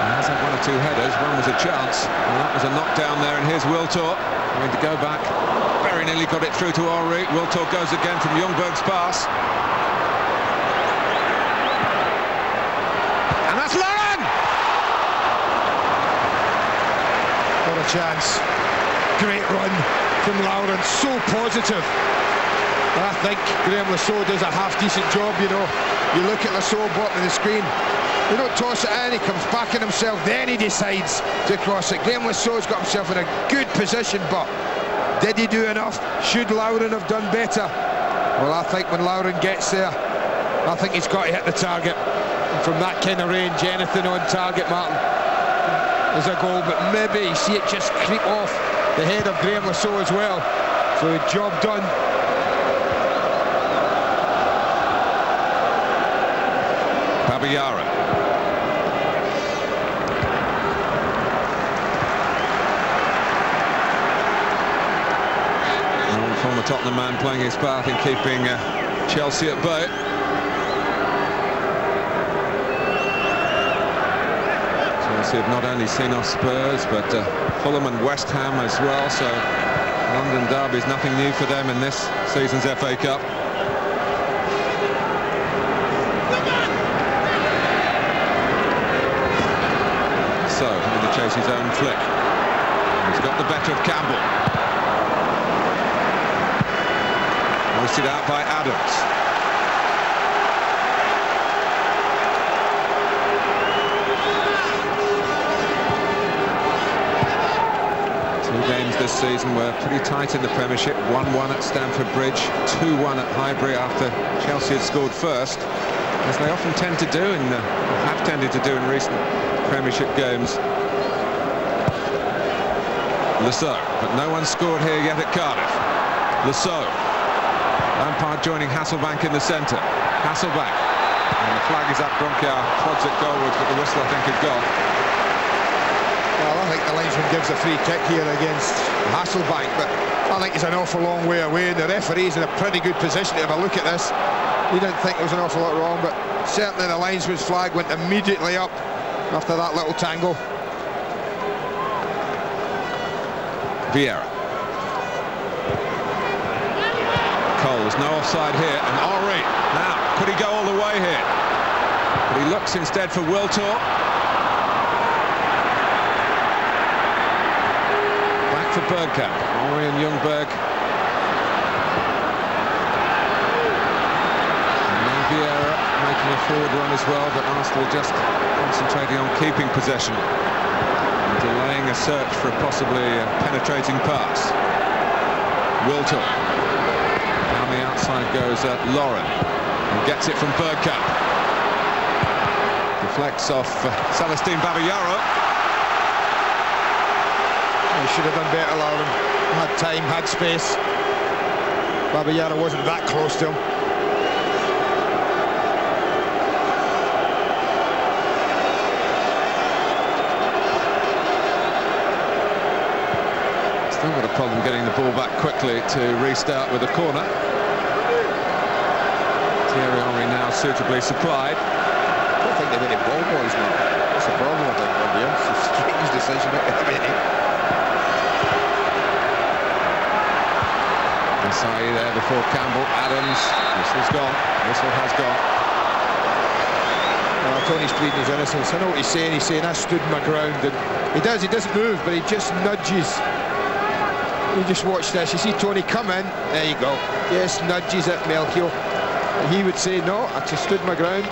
He has had 1 or 2 headers. One was a chance, and that was a knockdown there, and here's Wiltor going to go back. Very nearly got it through to Henry. Wiltor goes again from Ljungberg's pass. And that's Lauren! What a chance. Great run from Lauren, so positive. I think Graham Lasso does a half-decent job, you know. You look at Lasso bottom of the screen, they don't toss it in, he comes back in himself, then he decides to cross it. Graham Lasso's got himself in a good position, but did he do enough? Should Lauren have done better? Well, I think when Lauren gets there, I think he's got to hit the target. And from that kind of range, anything on target, Martin, is a goal, but maybe you see it just creep off the head of Graham Lasso as well. So job done. Babayara. Former Tottenham man playing his part in keeping Chelsea at bay. Chelsea have not only seen off Spurs, but Fulham and West Ham as well, so London derby is nothing new for them in this season's FA Cup. So, having to chase his own flick. He's got the better of Campbell. Hoisted out by Adams. Two games this season were pretty tight in the Premiership. 1-1 at Stamford Bridge, 2-1 at Highbury after Chelsea had scored first, as they often tend to do and have tended to do in recent Premiership games. Lasso, but no one scored here yet at Cardiff. Lasso. Lampard joining Hasselbank in the centre. Hasselbank. And the flag is up. Bronchiar prods it goalwards, but the whistle, I think, had gone. Well, I think the linesman gives a free kick here against Hasselbank, but I think he's an awful long way away, and the referee's in a pretty good position to have a look at this. He didn't think there was an awful lot wrong, but certainly the linesman's flag went immediately up after that little tangle. Vieira. Coles, no offside here, and Henry. Now, could he go all the way here? But he looks instead for Wiltor. Back for Bergkamp. Henry and Ljungberg. And then Vieira making a forward run as well, but Arsenal just concentrating on keeping possession. Delaying a search for a possibly penetrating pass. Wiltor. On the outside goes Lauren and gets it from Bergkamp. Deflects off Celestine Babayaro. He should have done better, Lauren. Had time, had space. Babayaro wasn't that close to him. Still got a problem getting the ball back quickly to restart with a corner. Thierry Henry now suitably supplied. I don't think they've any ball boys now. That's the problem, I think, it's a strange decision. Nasai there before Campbell. Adams. Whistle's gone. Whistle has gone. Well, Tony's pleading his innocence. I know what he's saying. He's saying, I stood my ground. And he doesn't move, but he just nudges. You just watch this. You see Tony come in. There you go. Yes, nudges at Melchior. And he would say, no, I just stood my ground,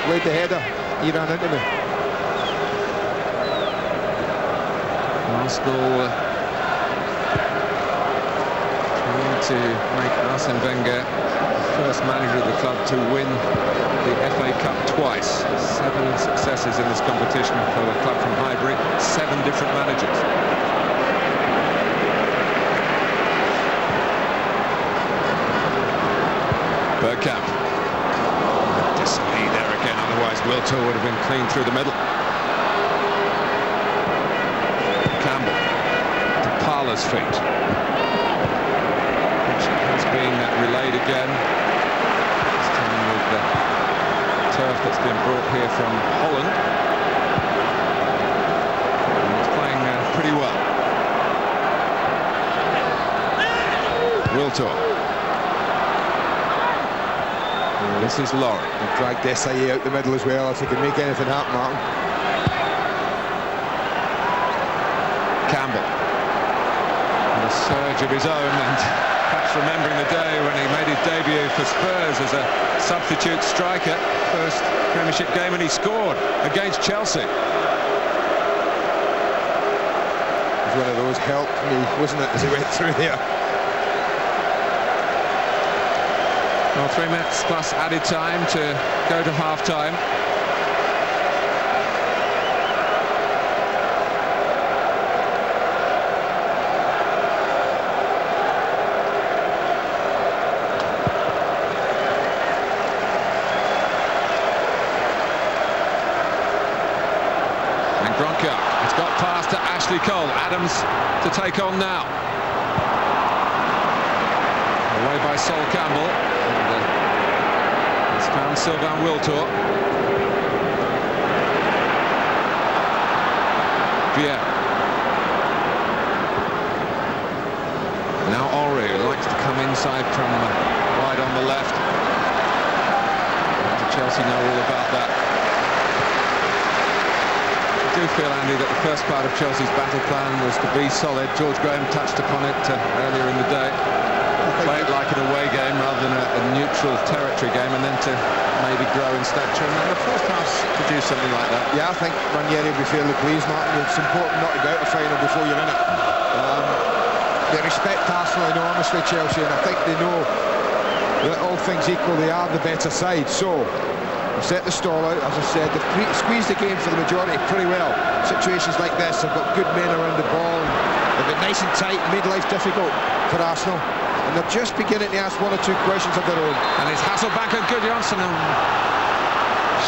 laid the header. He ran into me. Arsenal trying to make Arsene Wenger the first manager of the club to win the FA Cup twice. 7 successes in this competition for the club from Highbury. 7 different managers. Bergkamp. Display there again, otherwise Wiltor would have been clean through the middle. Campbell to Parler's feet. Which has been relayed again. This time with the turf that's been brought here from Holland. And it's playing pretty well. Wiltor. This is Lauren. He dragged Desailly out the middle as well, if he can make anything happen, Martin. Campbell. And a surge of his own, and perhaps remembering the day when he made his debut for Spurs as a substitute striker. First Premiership game, and he scored against Chelsea. It was one of those helped me, wasn't it, as he went through there. Well, 3 minutes plus added time to go to half-time. And Bergkamp, it's got past to Ashley Cole. Adams to take on now. Away by Sol Campbell. It's found Sylvain Wiltor. Vieira. Now Henry likes to come inside from wide on the left. Chelsea know all about that. I do feel, Andy, that the first part of Chelsea's battle plan was to be solid. George Graham touched upon it earlier in the day. Play it like an away game rather than a neutral territory game, and then to maybe grow in stature, and then the first half to do something like that. Yeah, I think Ranieri will be fairly pleased, Martin. It's important not to go out a final before you're in it. They respect Arsenal enormously, Chelsea, and I think they know that all things equal, they are the better side. So they've set the stall out, as I said. They've squeezed the game for the majority pretty well. Situations like this, they've got good men around the ball, and they've been nice and tight, made life difficult for Arsenal. And they're just beginning to ask 1 or 2 questions of their own. And it's Hasselbank and Gudjonsson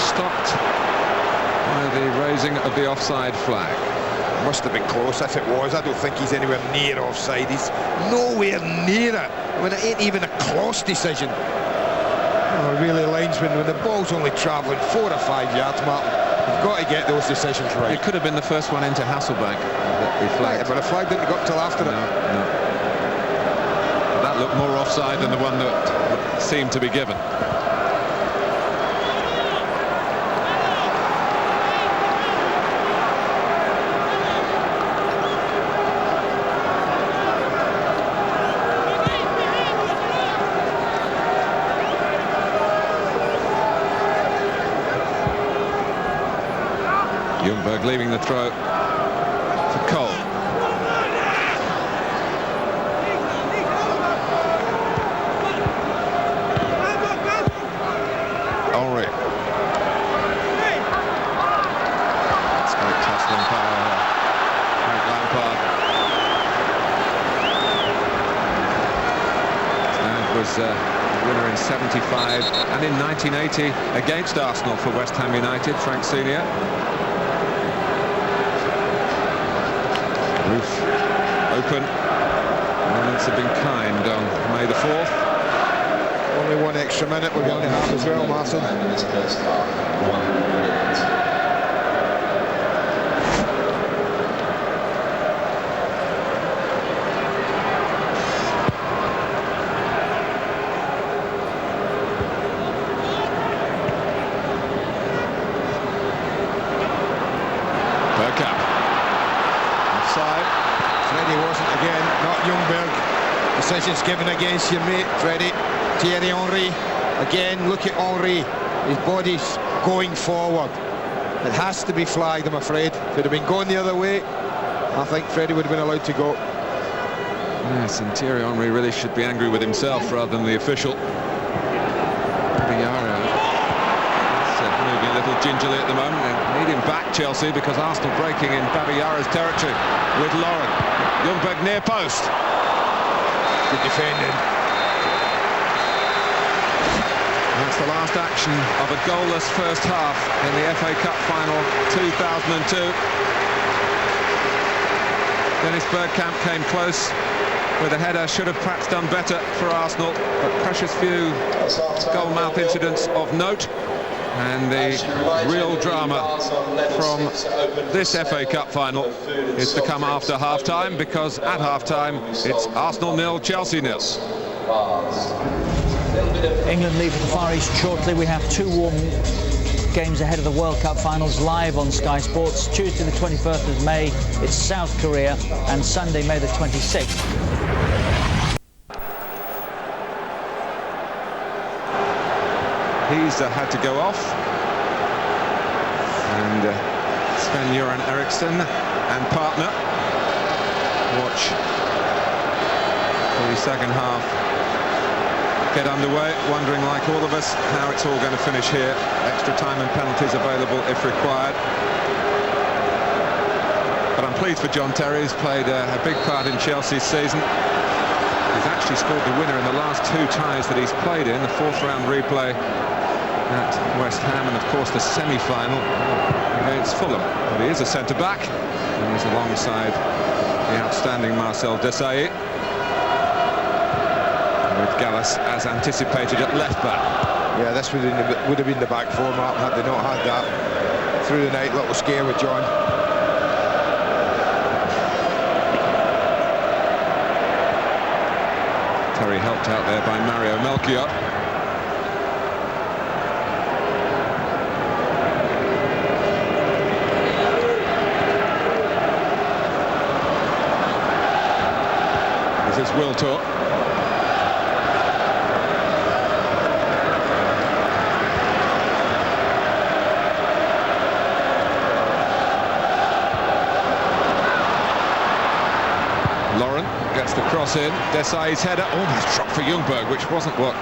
stopped by the raising of the offside flag. Must have been close if it was. I don't think he's anywhere near offside. He's nowhere near it. I mean, it ain't even a close decision. Oh, really, linesman, when the ball's only travelling 4 or 5 yards, Martin, you've got to get those decisions right. It could have been the first one into Hasselbank that he flagged. But the flag didn't go up till after it. No. That looked more offside than the one that seemed to be given. Ljungberg leaving the throw for Cole. Henry. That's great tussling power. Frank Lampard. And was a winner in 75 and in 1980 against Arsenal for West Ham United, Frank Senior. Roof open. Moments have been kind on May the 4th. Only 1 extra minute we're going to have as well, Martin. Bergkamp. Offside. Freddie wasn't again, not Ljungberg. Decisions given against your mate, Freddie. Thierry Henry. Again, look at Henry. His body's going forward. It has to be flagged, I'm afraid. If it had been going the other way, I think Freddie would have been allowed to go. Yes, and Thierry Henry really should be angry with himself rather than the official. Babayaro moving a little gingerly at the moment. They need him back, Chelsea, because Arsenal breaking in Babayaro's territory with Lauren. Ljungberg near post. Good defending. That's the last action of a goalless first half in the FA Cup final 2002. Dennis Bergkamp came close with a header, should have perhaps done better for Arsenal, but precious few goal-mouth incidents of note. And the real drama from this FA Cup final is to come after half-time, because at half-time it's Arsenal 0, Chelsea 0. England leave for the Far East shortly. We have 2 warm games ahead of the World Cup finals live on Sky Sports. Tuesday the 21st of May, it's South Korea, and Sunday, May the 26th. He's had to go off, and Sven-Göran Eriksson and partner watch the second half get underway, wondering, like all of us, how it's all going to finish here. Extra time and penalties available if required. But I'm pleased for John Terry, who's played a big part in Chelsea's season. He's actually scored the winner in the last 2 ties that he's played in, the 4th round replay at West Ham, and of course the semi-final against Fulham. But he is a centre-back, and he's alongside the outstanding Marcel Desailly, with Goalless as anticipated at left-back. Yeah, this would have been the back 4, Mark, had they not had that through the night little scare with John. Terry helped out there by Mario Melchior. This is Wiltor. Lauren gets the cross in. Desailly's header almost dropped for Ljungberg, which wasn't what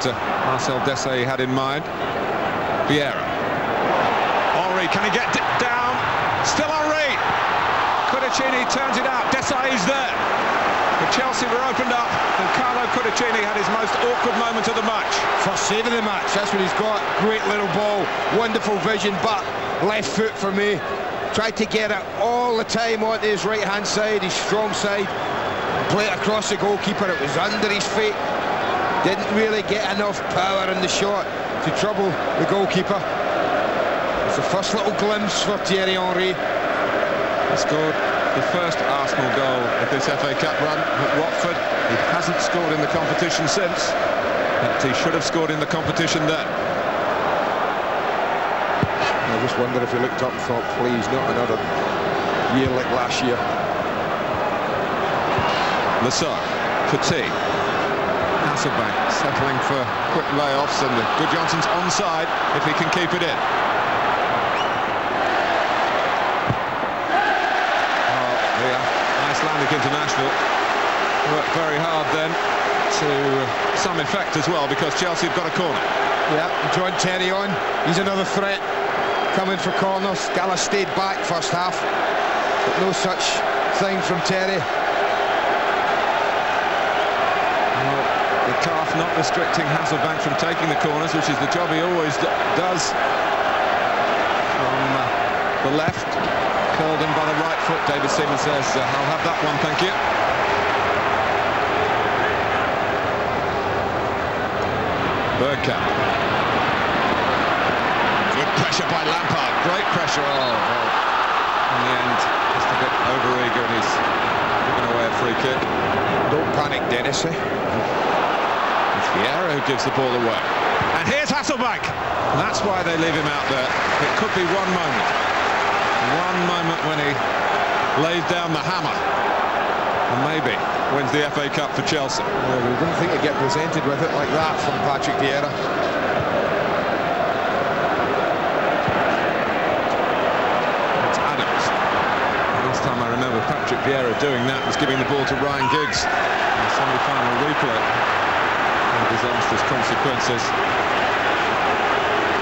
Marcel Desailly had in mind. Vieira. Henry, can he get down? Still Henry. Cudicini turns it out. Desailly's there. But Chelsea were opened up, and Carlo Cudicini had his most awkward moment of the match. First save of the match, that's what he's got. Great little ball, wonderful vision, but left foot for me. tried to get it all the time onto his right-hand side, his strong side, play it across the goalkeeper. It was under his feet. Didn't really get enough power in the shot to trouble the goalkeeper. It's the first little glimpse for Thierry Henry. He scored the first Arsenal goal of this FA Cup run at Watford. He hasn't scored in the competition since, but he should have scored in the competition then. I just wonder if he looked up and thought, please, not another year like last year. Lassard, Petit, Hasselbank settling for quick layoffs, and Good Johnson's onside if he can keep it in. Oh, the Icelandic international worked very hard then, to some effect as well, because Chelsea have got a corner. Yeah, John Terry on. He's another threat coming for corners. Gala stayed back first half, but no such thing from Terry. Well, the calf not restricting Hasselbank from taking the corners, which is the job he always does. From the left, curled in by the right foot. David Seaman says, I'll have that one, thank you. Bergkamp. Good pressure by Lampard. Great pressure. Oh, in the end, just a bit over-eager, and he's giving away a free kick. Don't panic, Dennis. It's Vieira who gives the ball away. And here's Hasselbank. And that's why they leave him out there. It could be one moment. One moment when he lays down the hammer. And maybe wins the FA Cup for Chelsea. Well, we didn't think he'd get presented with it like that from Patrick Vieira. It's Adams. Last time I remember Patrick Vieira doing that was giving the ball to Ryan Giggs in the semi-final replay. And disastrous consequences.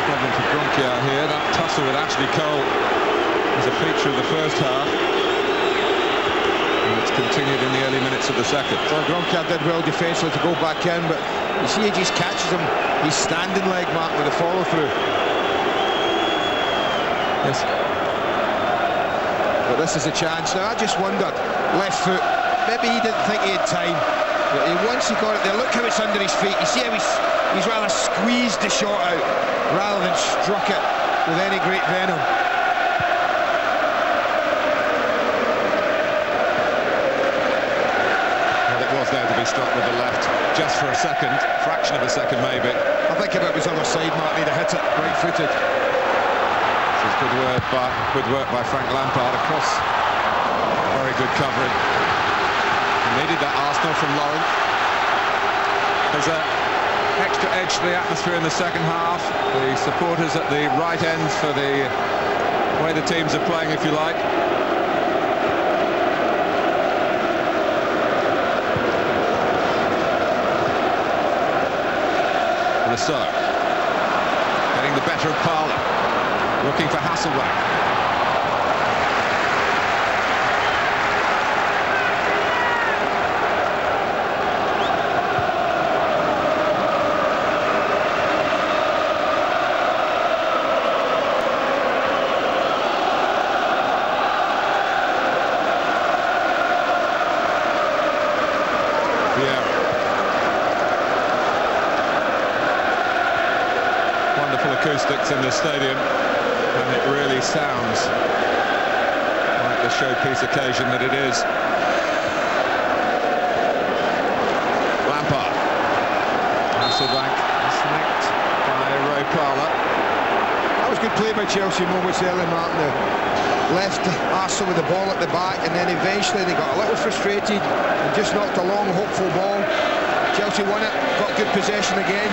Problem for Gronkiar here. That tussle with Ashley Cole was a feature of the first half. It's continued in the early minutes of the second. Well, Gronkiar did well defensively to go back in, but you see he just catches him. He's standing leg mark with a follow-through. Yes. But this is a chance. Now, I just wondered, left foot, maybe he didn't think he had time. But once he got it there, look how it's under his feet. You see how he's rather squeezed the shot out rather than struck it with any great venom. There to be struck with the left just for a second, fraction of a second maybe. I think if it was other side, Mark, he'd have hit it right-footed. This is good work by Frank Lampard across. Very good covering. He needed that Arsenal from Lauren. There's an extra edge to the atmosphere in the second half. The supporters at the right end for the way the teams are playing, if you like. So, getting the better of Parler, looking for Hasselbank. Acoustics in the stadium, and it really sounds like the showpiece occasion that it is. Lampard. Hasselbank snicked by Ray Parler. That was good play by Chelsea moments early, Martin. Left Arsenal with the ball at the back, and then eventually they got a little frustrated and just knocked a long, hopeful ball. Chelsea won it, got good possession again.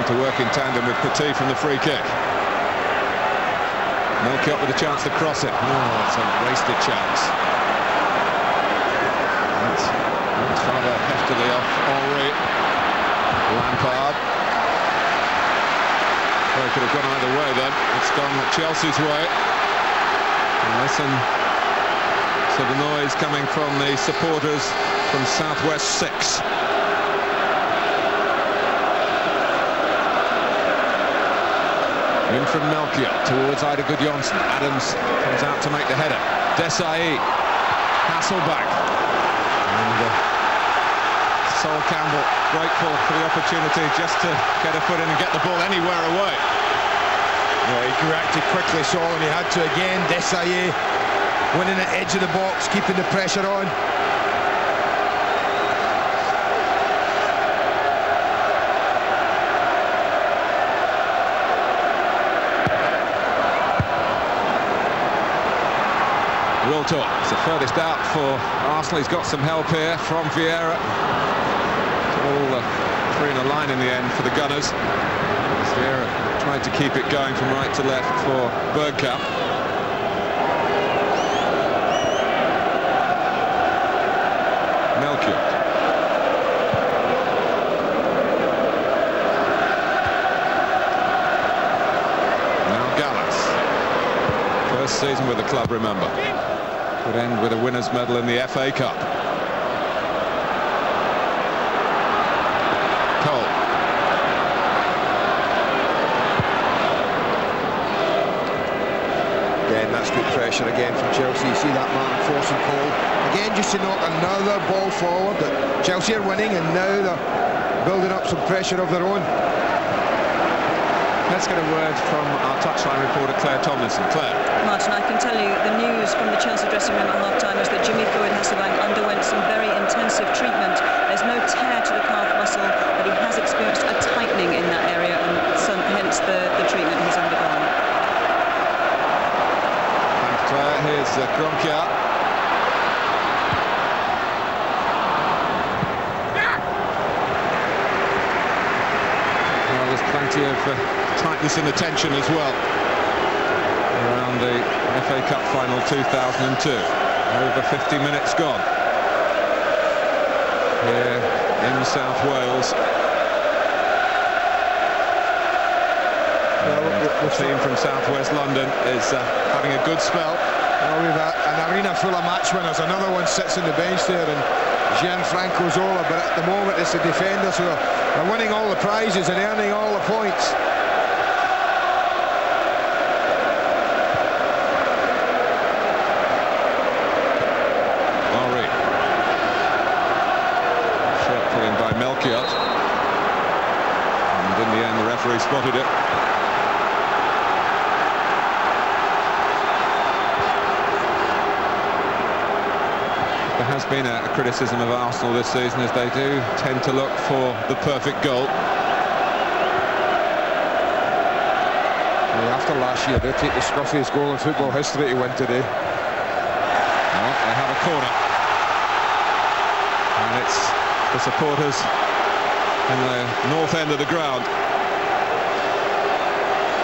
To work in tandem with Petit from the free kick. Melchiot with a chance to cross it. Oh, it's a wasted chance. That's rather heftily off Henry. Lampard. Well, it could have gone either way then. It's gone Chelsea's way. And listen to the noise coming from the supporters from Southwest 6. In from Melchior towards Ida Gudjonsson. Adams comes out to make the header. Desai, Hasselbank, and Sol Campbell grateful for the opportunity just to get a foot in and get the ball anywhere away. Yeah, he reacted quickly, Sol, and he had to again. Desai winning the edge of the box, keeping the pressure on. Wiltor is the furthest out for Arsenal. He's got some help here from Vieira. It's all three in a line in the end for the Gunners. Vieira tried to keep it going from right to left for Bergkamp. Melchior. Now Goalless. First season with the club, remember. Could end with a winner's medal in the FA Cup. Cole. Again, that's good pressure again from Chelsea. You see that man forcing Cole. Again, just to knock another ball forward. That Chelsea are winning, and now they're building up some pressure of their own. Let's get a word from our touchline reporter Claire Tomlinson. Claire. Martin, I can tell you the news from the Chelsea dressing room at half-time is that Jimmy Floyd Hasselbank underwent some very intensive treatment. There's no tear to the calf muscle, but he has experienced a tightening in that area, and hence the treatment he's undergone. Thanks, Claire. Here's Gronkia. Well, there's plenty of tightness in the tension as well around the FA Cup final 2002. Over 50 minutes gone here in South Wales. The team from southwest London is having a good spell. Well, we've an arena full of match winners. Another one sits on the bench there, and Gianfranco Zola, but at the moment it's the defenders who are winning all the prizes and earning all the points. Henri. Shot put in by Melchior. And in the end the referee spotted it. There has been a criticism of Arsenal this season, as they do tend to look for the perfect goal. Well, after last year, they take the scruffiest goal in football history to win today. Well, they have a corner. And it's the supporters in the north end of the ground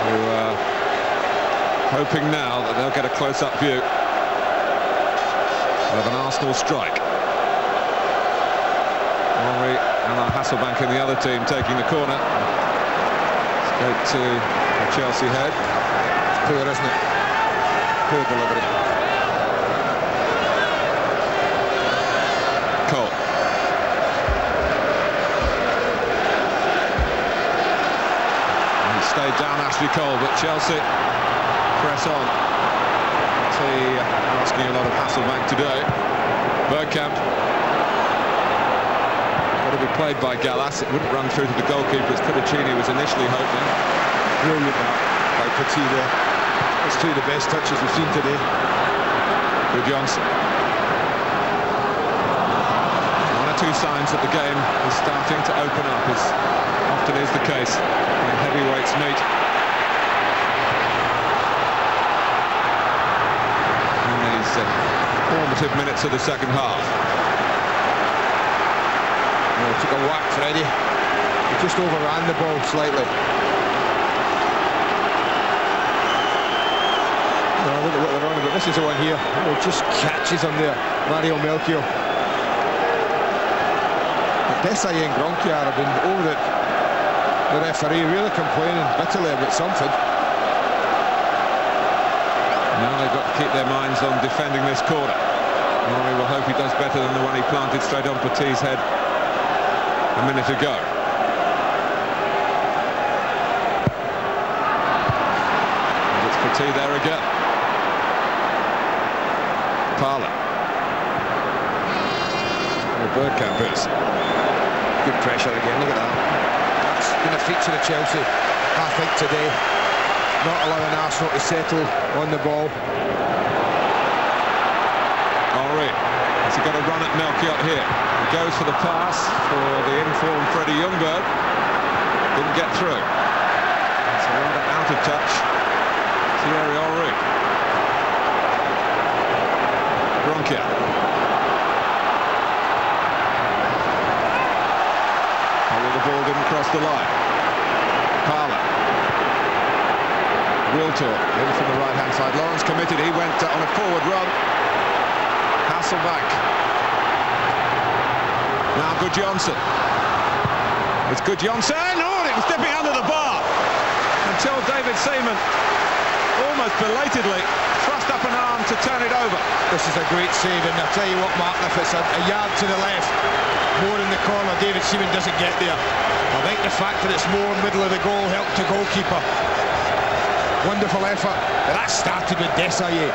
who are hoping now that they'll get a close-up view of an Arsenal strike. Henri and Hasselbank in the other team taking the corner. Straight to the Chelsea head. It's poor, isn't it? Poor delivery. Cole. And he stayed down, Ashley Cole, but Chelsea press on. Asking a lot of Hasselbank today. Bergkamp. Got to be played by Goalless. It wouldn't run through to the goalkeeper as Pedicini was initially hoping. Brilliant by Petit there. It's two of the best touches we've seen today. Gudjonsson. One or two signs that the game is starting to open up, as often is the case when heavyweights meet. Formative minutes of the second half. Well, took a whack, Freddie. He just overran the ball slightly. Well, look at what they're on about. This is the one here. Oh, just catches him there, Mario Melchior. But Desai and Gronkia have been over the referee, really complaining bitterly about something. Now they've got to keep their minds on defending this corner. Henri will hope he does better than the one he planted straight on Petit's head a minute ago. solidity there again. Parler. Bergkamp is. Good pressure again, look at that. That's been a feature of Chelsea, I think, today. Not allowing Arsenal to settle on the ball. Henry. Has he got a run at Melchiot here? He goes for the pass for the informed Freddie Ljungberg. Didn't get through. It's a rather out of touch. Thierry Henry. Gronkia. The ball didn't cross the line. Parler. Wiltor in from the right-hand side. Lawrence committed. He went on a forward run. Hasselbank. Now Goodjohnson. It's Goodjohnson. Oh, it was dipping under the bar until David Seaman almost belatedly thrust up an arm to turn it over. This is a great save, and I'll tell you what, Martin, if it's a yard to the left, more in the corner, David Seaman doesn't get there. I think the fact that it's more middle of the goal helped the goalkeeper. Wonderful effort. And that started with Desailly.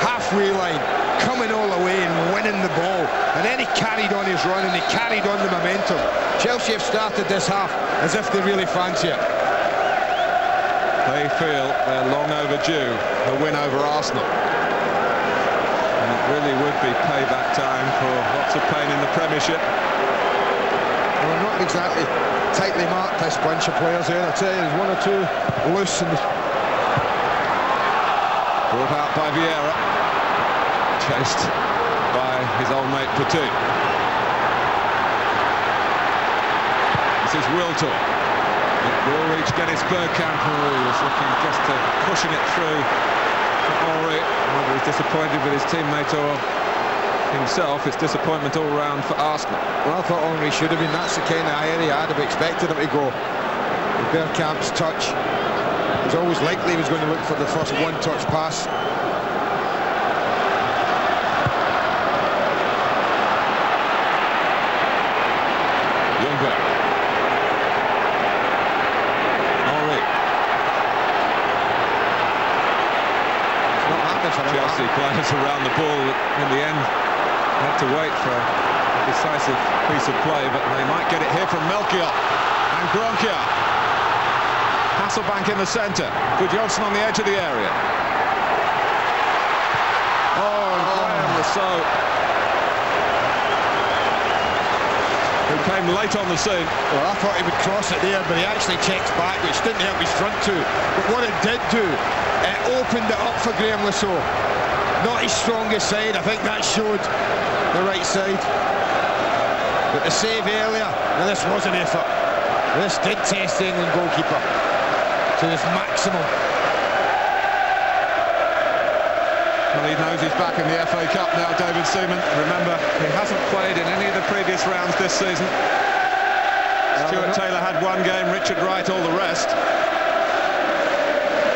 Halfway line, coming all the way and winning the ball. And then he carried on his run and he carried on the momentum. Chelsea have started this half as if they really fancy it. They feel they're long overdue a win over Arsenal. And it really would be payback time for lots of pain in the Premiership. Well, not exactly tightly marked, this bunch of players here. I tell you, there's one or two loose. Brought out by Vieira. Chased by his old mate Petit. This is Wiltor. It will reach Dennis Bergkamp, who was looking just to pushing it through Henry. Whether he's disappointed with his teammate or himself, it's disappointment all round for Arsenal. Well, I thought Henry should have been. That's the kind of area I'd have expected him to go. With Bergkamp's touch, it was always likely he was going to look for the first one-touch pass. Ljungberg. Henry. It's not happening for Chelsea players around the ball in the end. Had to wait for a decisive piece of play, but they might get it here from Melchiot and Gronkia. Hasselbank in the centre. Goodjohnson on the edge of the area. Oh, and Graham Rousseau, who came late on the scene. Well, I thought he would cross it there, but he actually checks back, which didn't help his front two. But what it did do, it opened it up for Graham Rousseau. Not his strongest side. I think that showed the right side. But the save earlier, now this was an effort. This did test the England goalkeeper to his maximum. Well, he knows he's back in the FA Cup now, David Seaman. Remember, he hasn't played in any of the previous rounds this season. Stuart Taylor had one game, Richard Wright all the rest.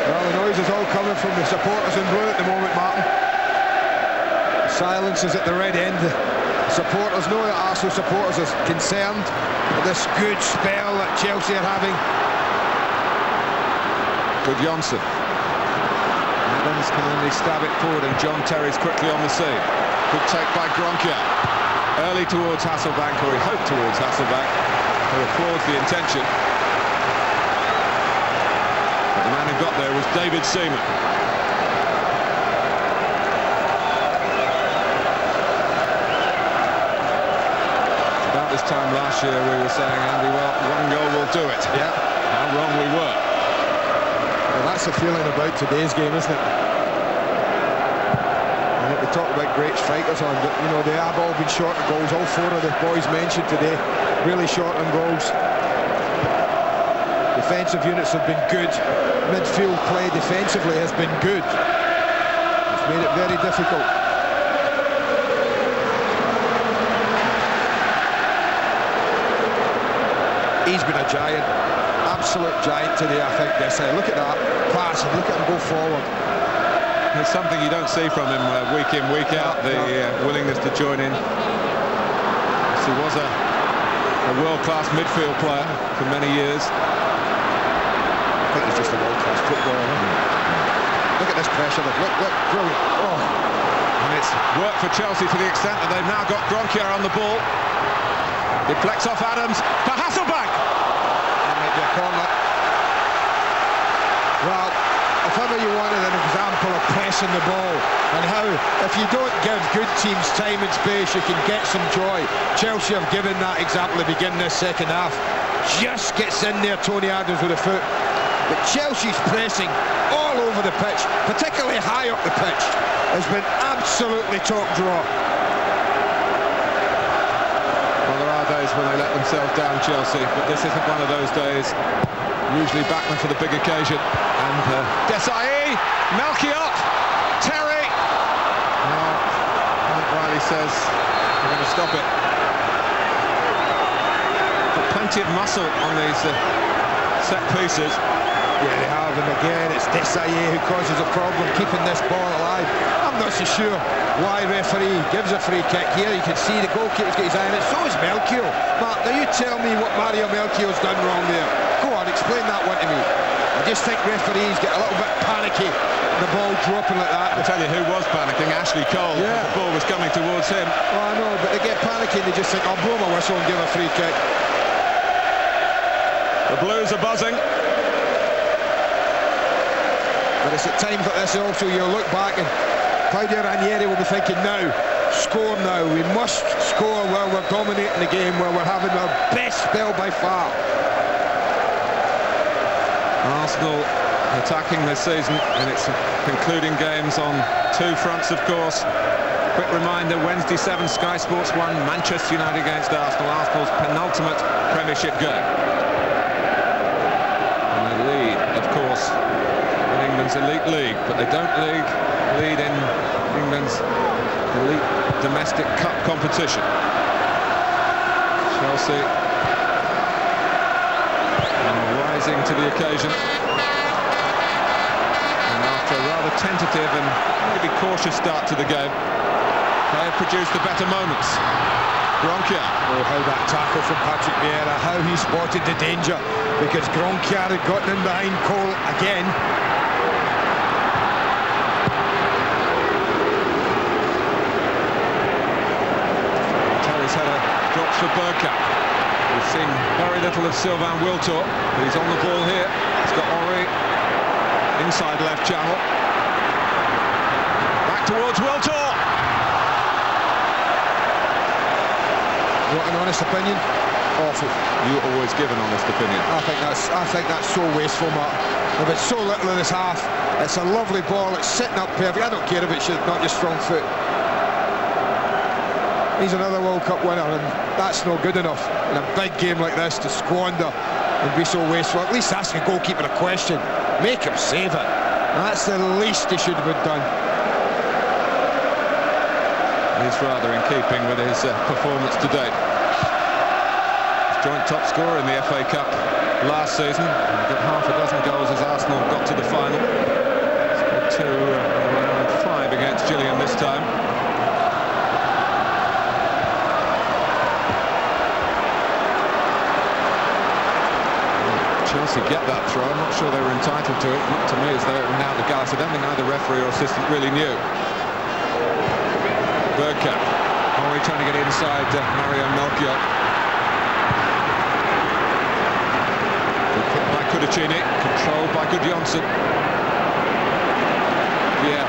Well, the noise is all coming from the supporters in blue at the moment, Martin. Silence is at the red end. The supporters know that Arsenal supporters are concerned with this good spell that Chelsea are having. Goodjohnson. Adams can only stab it forward, and John Terry's quickly on the scene. Good take by Gronkia. Early towards Hasselbank, or he hoped towards Hasselbank, who applauds the intention. But the man who got there was David Seaman. About this time last year we were saying, Andy, well, one goal will do it. Yeah. How wrong we were. Well, that's the feeling about today's game, isn't it? I think we talk about great strikers on, but you know, they have all been short of goals. All four of the boys mentioned today really short on goals. Defensive units have been good. Midfield play defensively has been good. It's made it very difficult. He's been a giant, absolute giant today, I think. Look at that pass and look at him go forward. It's something you don't see from him week in, week out, the willingness to join in. He was a world-class midfield player for many years. I think he's just a world-class footballer. Look at this pressure. Look, brilliant. Oh. And it's worked for Chelsea to the extent that they've now got Gronkier on the ball. Deflects off Adams for Hasselbank. That might be a corner. Well, if ever you wanted an example of pressing the ball and how, if you don't give good teams time and space, you can get some joy. Chelsea have given that example at the beginning of this second half. Just gets in there, Tony Adams with a foot. But Chelsea's pressing all over the pitch, particularly high up the pitch, has been absolutely top draw. Well, there are days when they let themselves down, Chelsea, but this isn't one of those days. Usually back them for the big occasion. And Desai, Melchiot, Terry. Well, I think Riley says we're going to stop it. Got plenty of muscle on these set pieces. Yeah, they have, and again it's Desai who causes a problem keeping this ball alive. I'm not so sure why referee gives a free kick here. You can see the goalkeeper's got his eye on it, so is Melchior. Mark, now you tell me what Mario Melchior's done wrong there. Go on, explain that one to me. I just think referees get a little bit panicky, the ball dropping like that. I'll tell you who was panicking, Ashley Cole. Yeah. The ball was coming towards him. Oh, I know, but they get panicky and they just think, I'll blow my whistle and give a free kick. The Blues are buzzing. But it's at times like this also you'll look back and Claudio Ranieri will be thinking, now, score now. We must score while we're dominating the game, where we're having our best spell by far. Arsenal attacking this season in its concluding games on two fronts, of course. Quick reminder, Wednesday 7, Sky Sports 1, Manchester United against Arsenal. Arsenal's penultimate Premiership game. And they lead, of course, in England's elite league, but they don't lead in England's elite domestic cup competition. Chelsea rising to the occasion, and after a rather tentative and maybe cautious start to the game, they have produced the better moments. Gronkier. Oh, how that tackle from Patrick Vieira, how he spotted the danger, because Gronkier had gotten in behind Cole again. Terry's had a drop for Bergkamp. We've seen very little of Sylvain Wiltord, but he's on the ball here. He's got Ori inside left channel. Back towards Wiltord. What an honest opinion. Awful. You always give an honest opinion. I think that's so wasteful, Mark. If it's so little in this half, it's a lovely ball, it's sitting up perfect. I don't care if it's not your strong foot. He's another World Cup winner, and that's not good enough in a big game like this to squander and be so wasteful. At least ask a goalkeeper a question. Make him save it. That's the least he should have been done. He's rather in keeping with his performance to date. He's joint top scorer in the FA Cup last season. He got half a dozen goals as Arsenal got to the final. Scored 2 around 5 against Gillian this time. Chelsea get that throw. I'm not sure they were entitled to it. Not to me, as though it went out the Goalless. I don't think either referee or assistant really knew. Bergkamp. Ori trying to get inside Mario Melchiot. Good kick by Cudicini. Controlled by Gudjonsson. Yeah.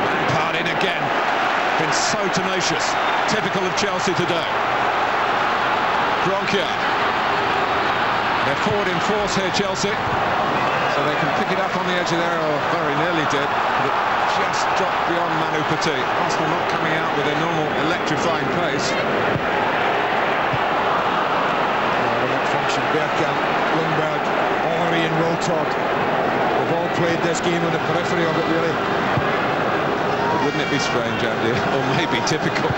Lampard in again. Been so tenacious. Typical of Chelsea today. Gronkier. They're forward in force here, Chelsea, so they can pick it up on the edge of there, or very nearly did, but it just dropped beyond Manu Petit. Arsenal not coming out with their normal electrifying pace. That function. Bergkamp, Lundberg, Ori and Wiltord. They've all played this game on the periphery of it, really. Wouldn't it be strange, Andy, or maybe typical,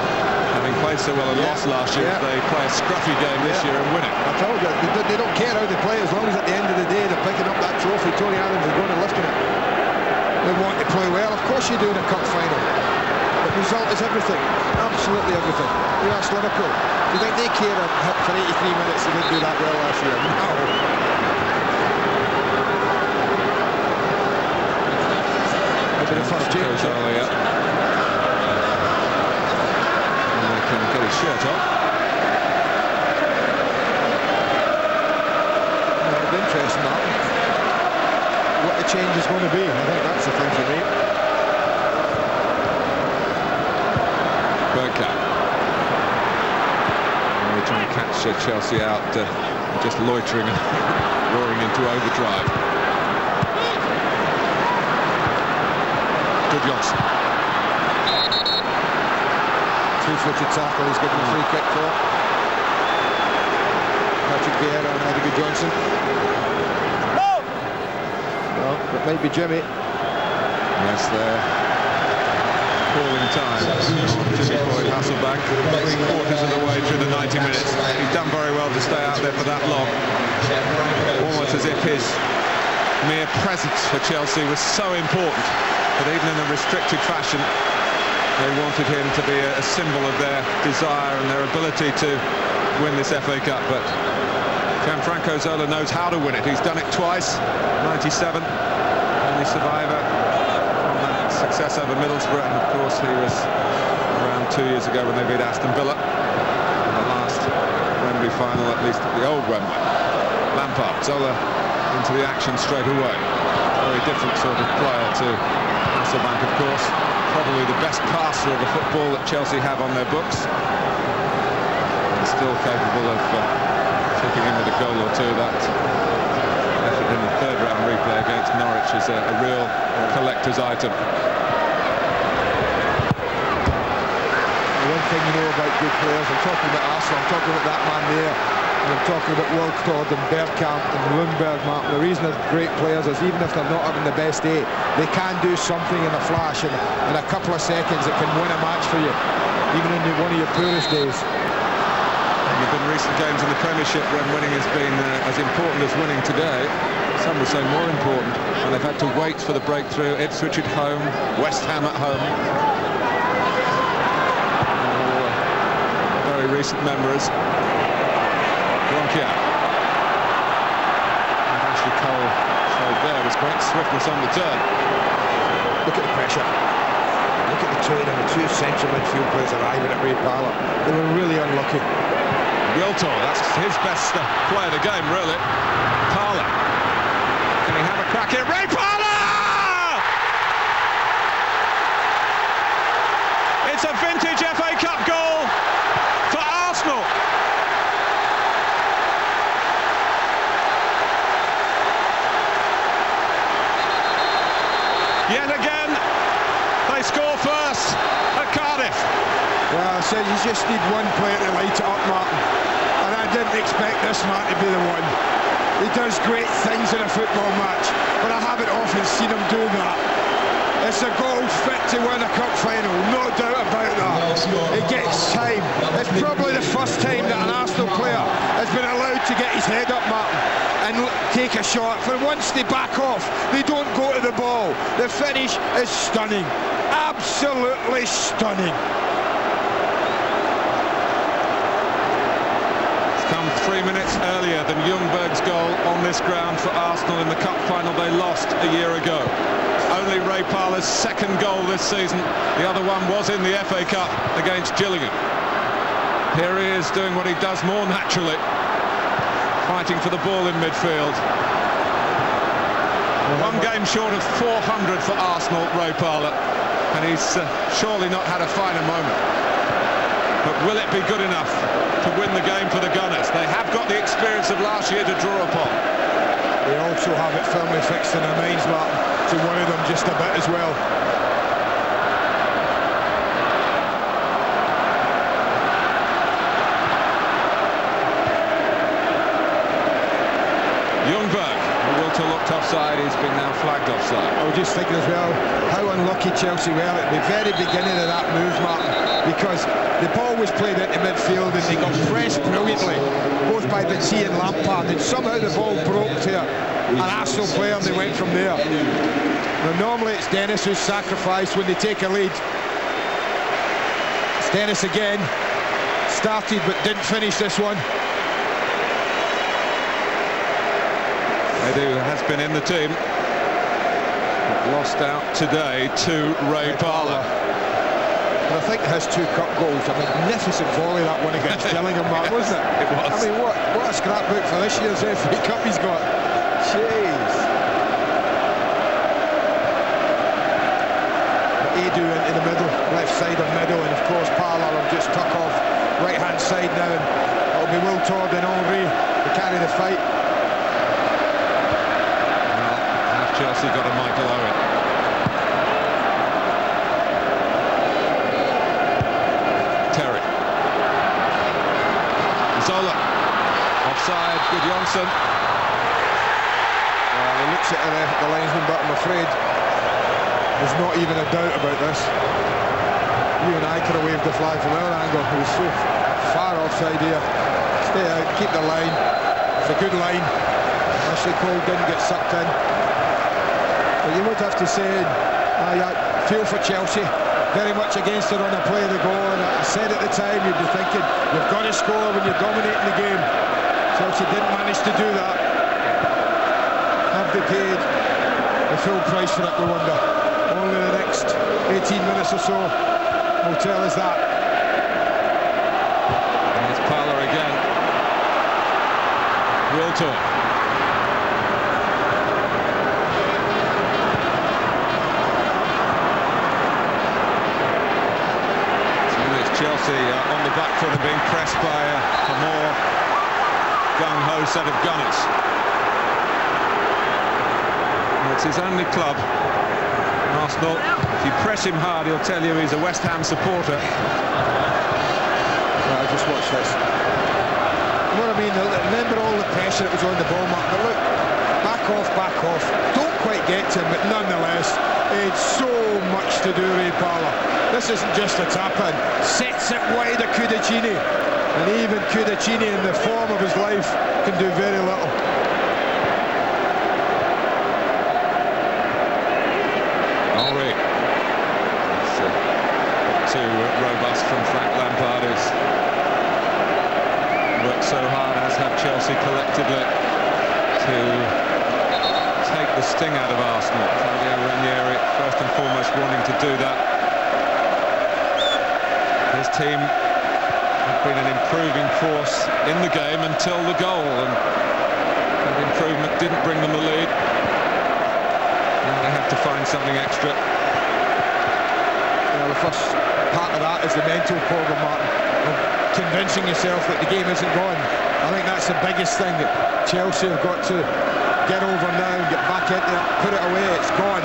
having played so well and lost last year, they play a scruffy game this year and win it? I told you, they don't care how they play, as long as at the end of the day they're picking up that trophy. Tony Adams is going and lifting it. They want to play well. Of course you do in a cup final. The result is everything. Absolutely everything. You ask Liverpool, do you think they care for 83 minutes they didn't do that well last year? No. Might be the first change. And he can get his shirt on. It's interesting, Martin. What the change is going to be. I think that's the thing for me. Bergkamp. And they're trying to catch Chelsea out, just loitering and roaring into overdrive. Good Johnson. Two-footed tackle, he's given a free kick for. Patrick Vieira and Eddie Johnson. Well, it might be Jimmy. Yes, they're calling time. Jimmy Floyd Hasselbank, 3/4 of the way through the 90 minutes. He's done very well to stay out there for that long. Almost as if his mere presence for Chelsea was so important that even in a restricted fashion, they wanted him to be a symbol of their desire and their ability to win this FA Cup. But Gianfranco Zola knows how to win it. He's done it twice. 97, only survivor from that success over Middlesbrough, and of course he was around 2 years ago when they beat Aston Villa in the last Wembley final, at least at the old Wembley. Lampard, Zola into the action straight away. Very different sort of player to Hasselbank, of course. Probably the best passer of the football that Chelsea have on their books. And still capable of chipping in with a goal or two. That effort in the third round replay against Norwich is a real collector's item. One thing you know about good players, I'm talking about Arsenal, I'm talking about that man there, and I'm talking about Wiltord and Bergkamp and Lundberg, Martin. The reason they're great players is even if they're not having the best day, they can do something in a flash, and in a couple of seconds it can win a match for you, even in one of your poorest days. There have been recent games in the Premiership when winning has been as important as winning today. Some would say more important, and they've had to wait for the breakthrough. Ipswich at home, West Ham at home. Very recent memories. Ronkia. And Ashley Cole showed there was great swiftness on the turn. Look at the pressure. Look at the turn and the two central midfield players arriving at Ray Parlour. They were really unlucky. Wiltor, that's his best play of the game, really. Parlour. Can he have a crack at Ray Parlour? It's a vintage FA Cup goal for Arsenal. Yet again, they score first at Cardiff. Well, I said you just need one player to light it up, Martin. And I didn't expect this man to be the one. He does great things in a football match, but I haven't often seen him do that. It's a goal fit to win a cup final, no doubt about that. It gets time. It's probably the first time that an Arsenal player has been allowed to get his head up, Martin, and take a shot. For once they back off, they don't go to the ball. The finish is stunning, absolutely stunning. Come 3 minutes earlier than Ljungberg's goal on this ground for Arsenal in the cup final they lost a year ago. Only Ray Parlour's second goal this season. The other one was in the FA Cup against Gillingham. Here he is doing what he does more naturally, fighting for the ball in midfield. One game short of 400 for Arsenal, Ray Parlour, and he's surely not had a finer moment. But will it be good enough to win the game for the Gunners? They have got the experience of last year to draw upon. They also have it firmly fixed in their minds, Martin, to worry them just a bit as well. Ljungberg, who Wiltor looked offside, he's been now flagged offside. I was just thinking as well, how unlucky Chelsea were at the very beginning of that move, Martin, because the ball was played into midfield and they got pressed brilliantly, both by Vinci and Lampard, and somehow the ball broke to an Arsenal player and they went from there. Now, normally it's Dennis who's sacrificed when they take a lead. It's Dennis again, started but didn't finish this one. Edu has been in the team. Lost out today to Ray Parlour. And I think his 2 cup goals, a magnificent volley that one against Gillingham, Mark, wasn't it? It was. I mean, what a scrapbook for this year's FA Cup he's got. Jeez. Adu into the middle, left side of middle, and of course Parlour will just tuck off right-hand side now, and it'll be Will Todd and Henry to carry the fight. Well, have Chelsea got a Michael Owen? Terry. Zola. Offside, good Johnson. He looks at the linesman, but I'm afraid there's not even a doubt about this. You and I could have waved the flag from our angle. It was so far offside here. Stay out, keep the line. It's a good line. Ashley Cole didn't get sucked in. But you would have to say, I feel for Chelsea. Very much against it on the play of the goal. And I said at the time, you'd be thinking, you've got to score when you're dominating the game. Chelsea didn't manage to do that. Have they paid the full price for it, we wonder? Only the next 18 minutes or so will tell us that. And it's Parlour again. Wiltor. So it's Chelsea on the back foot and being pressed by a more gung-ho set of gunners. And it's his only club. Arsenal, if you press him hard, he'll tell you he's a West Ham supporter. Well, just watch this. You know what I mean? Remember all the pressure that was on the ball, Mark. But look, back off. Don't quite get to him, but nonetheless, it's so much to do, Ray Parlour. This isn't just a tap-in. Sets it wide of Cudicini. And even Cudicini, in the form of his life, can do very little. Too robust from Frank Lampard, who's worked so hard, as have Chelsea collectively, to take the sting out of Arsenal. Claudio Ranieri, first and foremost, wanting to do that. His team have been an improving force in the game until the goal, and that improvement didn't bring them the lead. Now they have to find something extra. Well, the first part of that is the mental program, Martin, of convincing yourself that the game isn't gone. I think that's the biggest thing that Chelsea have got to get over now and get back into it, put it away, it's gone.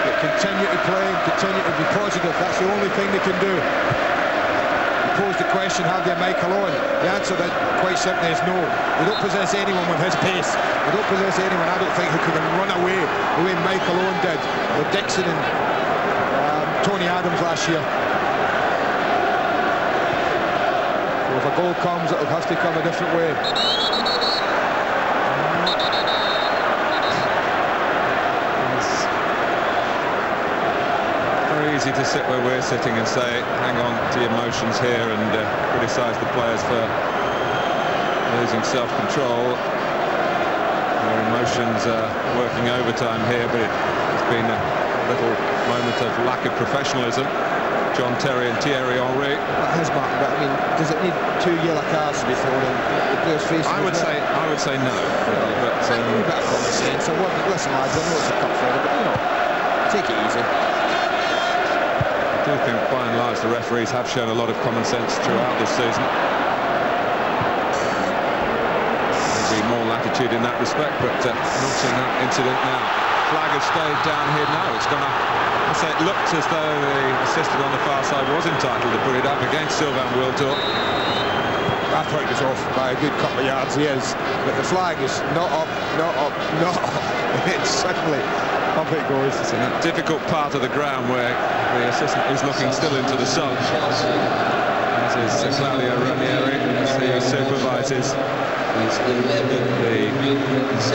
But continue to play and continue to be positive, that's the only thing they can do. You pose the question, have they Michael Owen? The answer that quite simply is no. They don't possess anyone with his pace. They don't possess anyone, I don't think, who can run away the way Michael Owen did with Dixon and Tony Adams last year. So if a goal comes, it'll have to come a different way. It's very easy to sit where we're sitting and say, hang on to your emotions here, and criticise the players for losing self-control. Their emotions are working overtime here, but it's been a little moment of lack of professionalism. John Terry and Thierry Henry. That has, Martin, but I mean, does it need 2 yellow cards to be thrown in the players' faces? I would say no. But a bit of common sense. So listen, lads, I know it's a cup final, but you know, take it easy. I do think, by and large, the referees have shown a lot of common sense throughout this season. Maybe more latitude in that respect, but not in that incident now. Flag has stayed down here now. It's gonna, I say, it looked as though the assistant on the far side was entitled to put it up against Sylvain Wiltor. I thought he was off by a good couple of yards, he is, but the flag is not up. It's suddenly up it goes. It's in a difficult part of the ground where the assistant is looking still into the sun. As is Claudio Ranieri, as he supervises the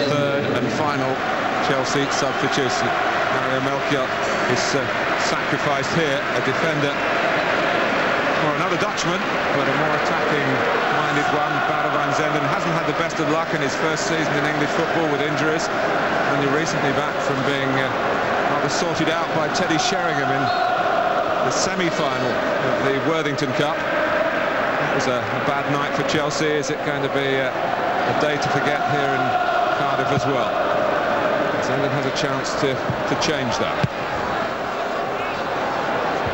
third and final Chelsea substitution. Mario Melchior is sacrificed here, a defender, or another Dutchman, but a more attacking-minded one. Bouder van Zenden hasn't had the best of luck in his first season in English football with injuries, only recently back from being was sorted out by Teddy Sheringham in the semi-final of the Worthington Cup. It was a bad night for Chelsea. Is it going to be a day to forget here in Cardiff as well? Zenden has a chance to change that.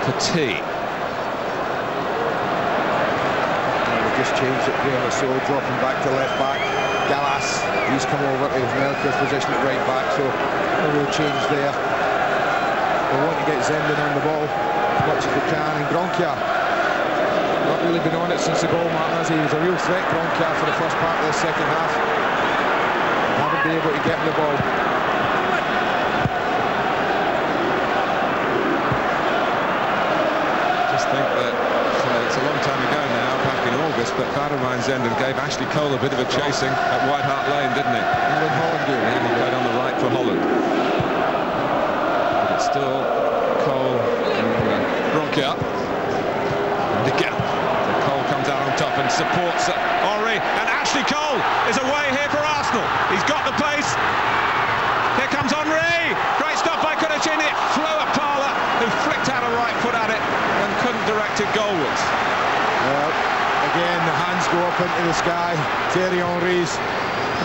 Petit. Just changed it there, so dropping back to left back. Goalless, he's come over to Melchior's position at right back, so a real change there. We want to get Zenden on the ball as much as we can, and Gronkja not really been on it since the goal, Martin, has he? He was a real threat, Gronkja, for the first part of the second half. Haven't been able to get him the ball. Just think that it's a long time ago now, back in August, but Valentijn Zenden gave Ashley Cole a bit of a chasing at White Hart Lane, didn't he? Holland do. Yeah, he played on the right for Holland. But it's still Cole and Gronkja. And again, Cole comes out on top and supports Henry, and Ashley Cole is away here for Arsenal. He's got the pace. Here comes Henry. Great stop by Kudachin. It flew at Parler, who flicked out a right foot at it and couldn't direct it goalwards. Well, again, the hands go up into the sky. Thierry Henry's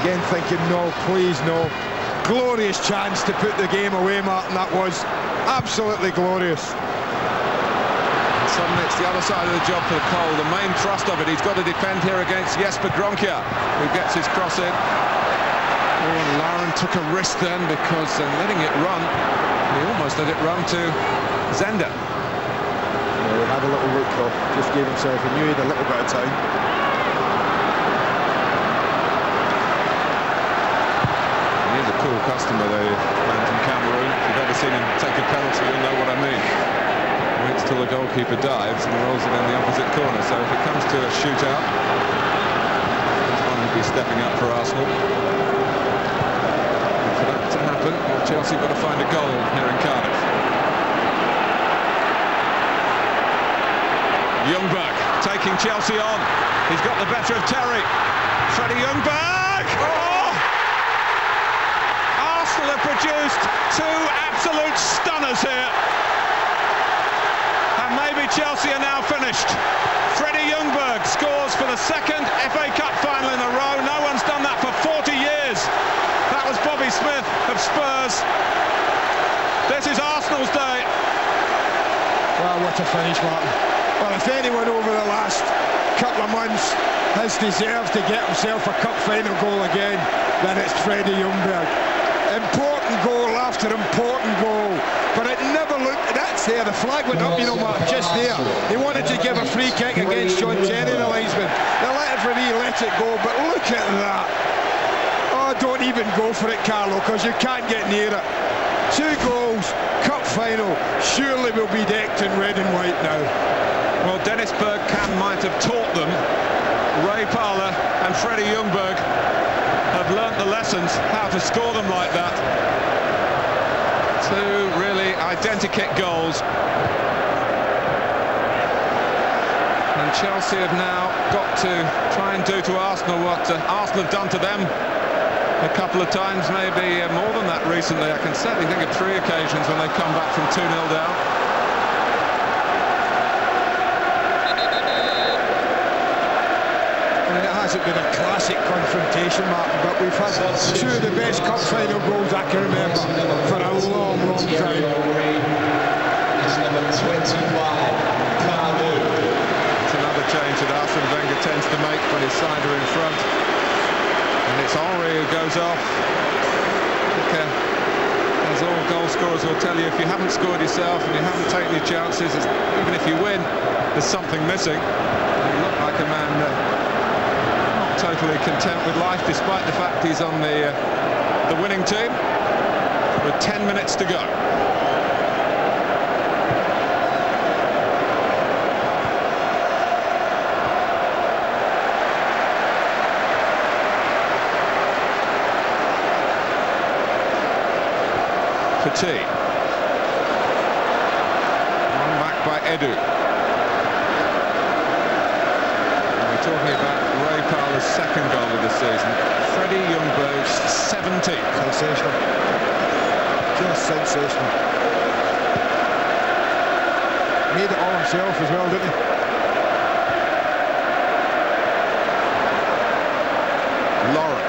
again thinking, no, please, no. Glorious chance to put the game away, Martin. That was absolutely glorious. And suddenly it's the other side of the job for Cole. The main thrust of it, he's got to defend here against Jesper Gronkja, who gets his cross in. Oh, and Lauren took a risk then, because letting it run, he almost let it run to Zender. He had a little look though, just gave himself, he knew he had a little bit of time. He's a cool customer, the man from Cameroon. If you've ever seen him take a penalty, you'll know what I mean. He waits till the goalkeeper dives and rolls it in the opposite corner. So if it comes to a shootout, this one will be stepping up for Arsenal. And for that to happen, well, Chelsea have got to find a goal here in Cardiff. Ljungberg taking Chelsea on. He's got the better of Terry. Freddie Ljungberg! Oh! Arsenal have produced two absolute stunners here. And maybe Chelsea are now finished. Freddie Ljungberg scores for the second FA Cup final in a row. No one's done that for 40 years. That was Bobby Smith of Spurs. This is Arsenal's day. Well, what a finish, Martin. Well, if anyone over the last couple of months has deserved to get himself a cup final goal again, then it's Freddie Ljungberg. Important goal after important goal, but it never looked, that's there, the flag went up, you know, Mark, just there. They wanted to give a free kick against John Terry, the linesman. The referee let it go, but look at that. Oh, don't even go for it, Carlo, because you can't get near it. 2 goals, cup final, surely will be decked in red and white now. Well, Dennis Bergkamp might have taught them. Ray Parler and Freddie Ljungberg have learnt the lessons how to score them like that. 2 really identikit goals. And Chelsea have now got to try and do to Arsenal what Arsenal have done to them a couple of times, maybe more than that recently. I can certainly think of 3 occasions when they've come back from 2-0 down. Hasn't been a classic confrontation, Martin, but we've had 2 of the best cup final goals I can remember for a long, long time. It's another change that Arsene Wenger tends to make when his side are in front, and it's Henry who goes off. I think, as all goal scorers will tell you, if you haven't scored yourself and you haven't taken your chances, even if you win, there's something missing. You look like a man totally content with life, despite the fact he's on the winning team with 10 minutes to go. Petit. One back by Edu. We're talking about Ray Parler's second goal of the season. Freddie Ljungberg's 17th. Sensational. Just sensational. made it all himself as well, didn't he? Lauren.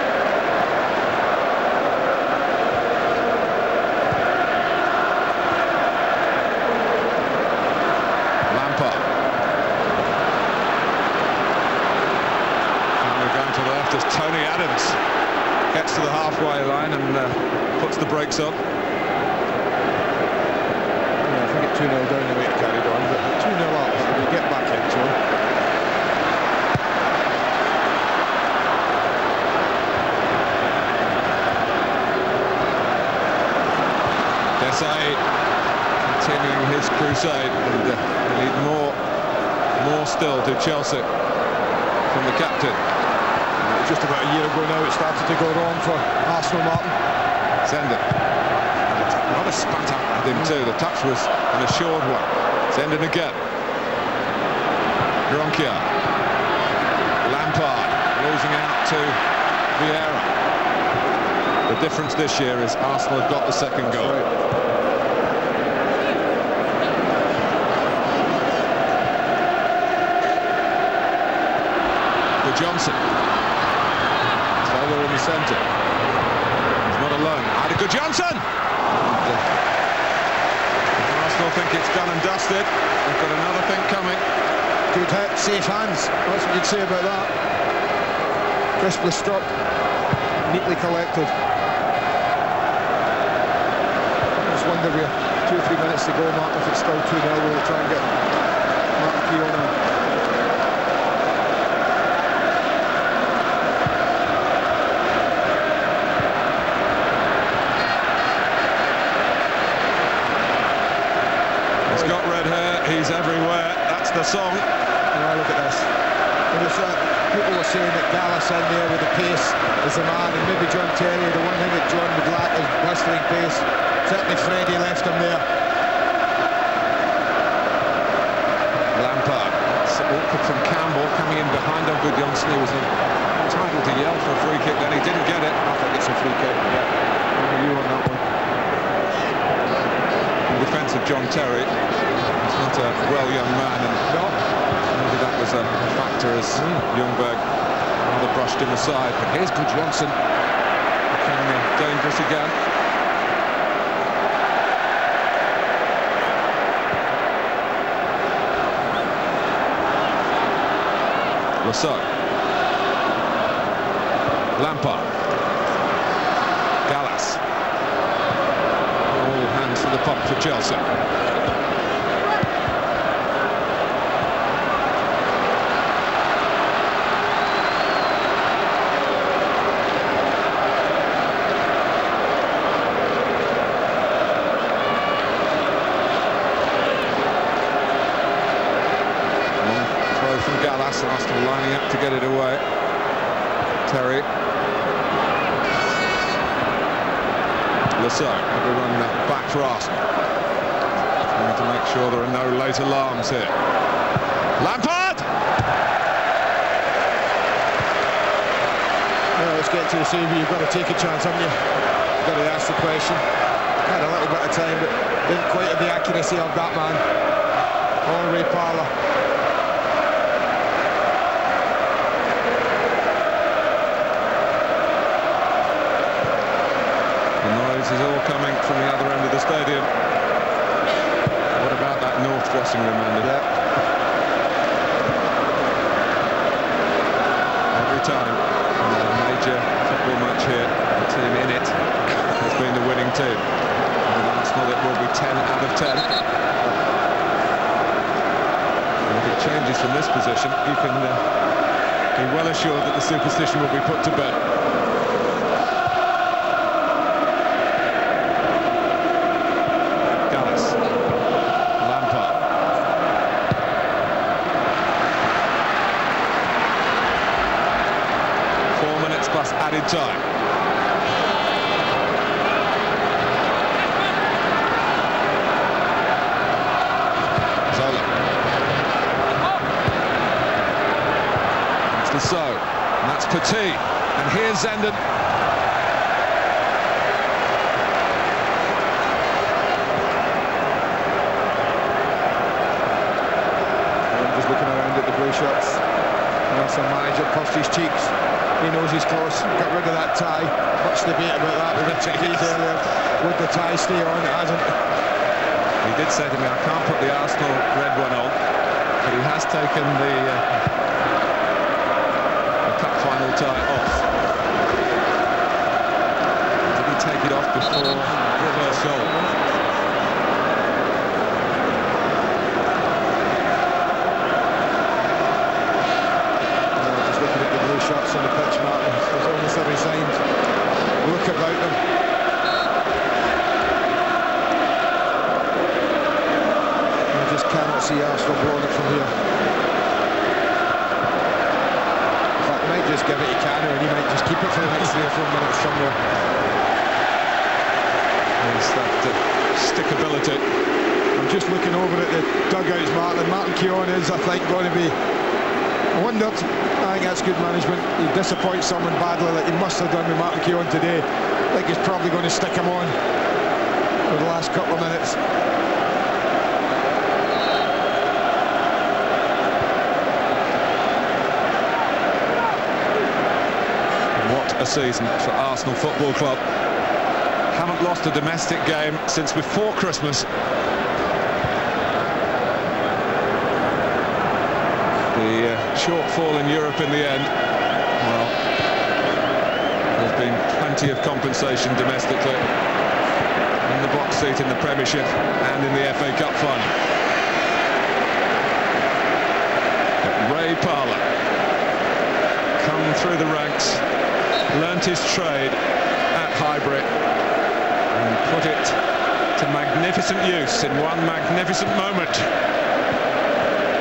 Lampard. And we're going to the left as Tony Adams gets to the halfway line and puts the brakes on. Yeah, I think it's 2-0 down the way it carried on, but 2-0 up, so we get back into it. Desai continuing his crusade, and we need more still to Chelsea from the captain. Just about a year ago now it started to go wrong for Arsenal, Martin. Zenden. Rather spat out at him too. The touch was an assured one. Zenden again. Gronkia. Lampard losing out to Vieira. The difference this year is Arsenal have got the second goal. For Johnson. Taylor in the centre. He's not alone. Good Johnson! Arsenal think it's done and dusted. They've got another thing coming. Good hit, safe hands. That's what you'd say about that. Crisply struck, neatly collected. I just wonder we're 2 or 3 minutes to go, Mark. If it's still 2-0, we'll try and get Mark Keown on. He's everywhere. That's the song. Oh, look at this. People were saying that Goalless in there with the pace is the man, and maybe John Terry. The one thing that John would lack is blistering pace. Certainly Freddie left him there. Lampard. Awkward from Campbell coming in behind him. Good Johnson. He was entitled to yell for a free kick, then he didn't get it. I think it's a free kick. Yeah. You on that one. In defence of John Terry. Not a well young man, and maybe that was a factor as Ljungberg rather brushed him aside. But here's Good Johnson, becoming dangerous again. Lasso. Lampard. Goalless. All hands to the pump for Chelsea. Arsenal lining up to get it away. Terry. Lasso, will run back for Arsenal. Trying to make sure there are no late alarms here. Lampard! Well, let's get to the scene where you've got to take a chance, haven't you? You've got to ask the question. Had a little bit of time, but didn't quite have the accuracy of that man. Henri Parler. Is all coming from the other end of the stadium. What about that North dressing room, Andy? Yeah. Every time in a major football match here, the team in it has been the winning team. And with Arsenal, it will be 10 out of 10. And if it changes from this position, you can be well assured that the superstition will be put to bed. Added time. Zola. That's Lasso. And that's Petit. And here's Zenden. works. He knows he's close. Got rid of that tie. Much debate about that with Richard Keys earlier. Would the tie stay on? It hasn't. He did say to me, I can't put the Arsenal red one on, but he has taken the cup final tie off. Did he take it off before the first goal? Just looking at the blue shirts on the pitch, Martin, there's almost every sign. Look about them. Cannot see Arsenal blowing it from here. In fact, he might just give it to Cano and he might just keep it for the next 3 or 4 minutes somewhere. There's that stickability. I'm just looking over at the dugouts, Martin. Martin Keown is, I think, going to be wondered. I think that's good management. He disappoints someone badly like he must have done with Martin Keown today. I think he's probably going to stick him on for the last couple of minutes. A season for Arsenal Football Club. Haven't lost a domestic game since before Christmas. The shortfall in Europe in the end, well, there's been plenty of compensation domestically in the box seat in the Premiership and in the FA Cup final. But Ray Parlour come through the ranks, learnt his trade at Highbury and put it to magnificent use in one magnificent moment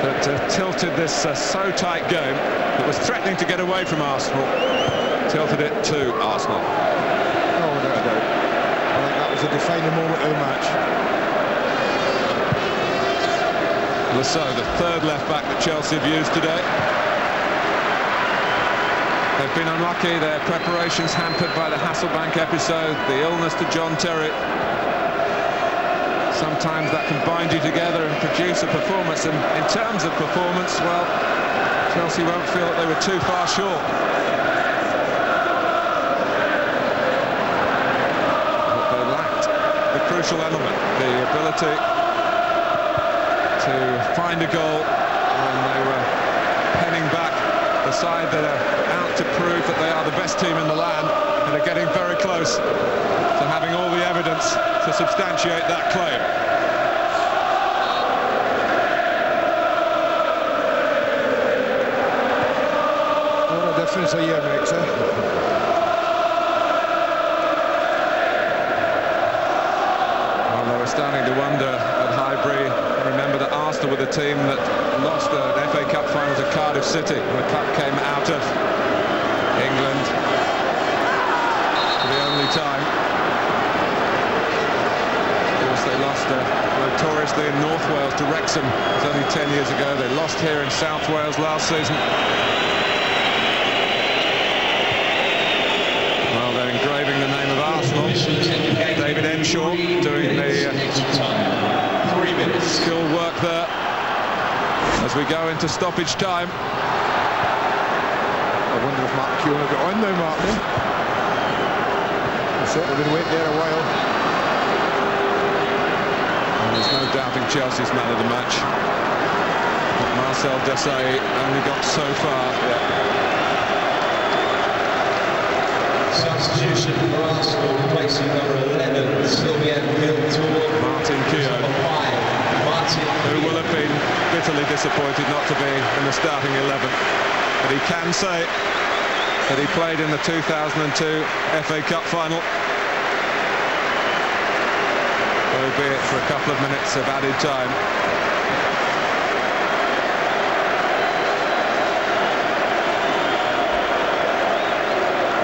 that tilted this so tight game that was threatening to get away from Arsenal, tilted it to Arsenal. Oh, without a doubt. I think that was a defining moment of the match. Lasso, the third left-back that Chelsea have used today. They've been unlucky, their preparations hampered by the Hasselbank episode, the illness to John Terry. Sometimes that can bind you together and produce a performance, and in terms of performance, well, Chelsea won't feel that they were too far short. But they lacked the crucial element, the ability to find a goal when they were penning back the side that are out to prove that they are the best team in the land and are getting very close to having all the evidence to substantiate that claim. What a difference a year makes, eh? Well, they were starting to wonder at Highbury. Remember that Arsenal were the team that lost an FA Cup final to Cardiff City. The cup came out of England for the only time. Of course, they lost notoriously in North Wales to Wrexham. It was only 10 years ago. They lost here in South Wales last season. Well, they're engraving the name of Arsenal. David Henshaw doing the skill work there as we go into stoppage time. I wonder if Martin Keown will get on now, Martin. He's certainly been waiting there a while. And there's no doubting Chelsea's man of the match. But Marcel Desailly only got so far. Substitution for Arsenal, replacing number 11, Sylvain Miltour. Martin Keown, who will have been bitterly disappointed not to be in the starting 11. But he can say that he played in the 2002 FA Cup final, albeit for a couple of minutes of added time.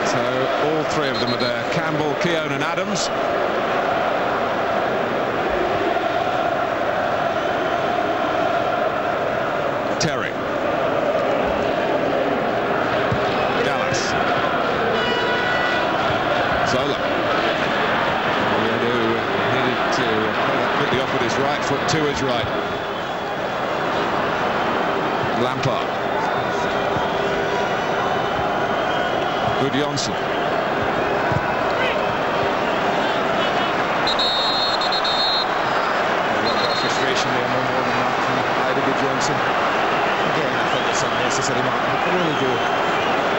So all three of them are there, Campbell, Keown and Adams. Terry. Goalless. Zola. Needed to play that quickly off with his right foot to his right. Lampard. Gudjonsson. Frustration there, no more than that from either Gudjonsson. Again, I think it's unnecessary, Martin. I really do.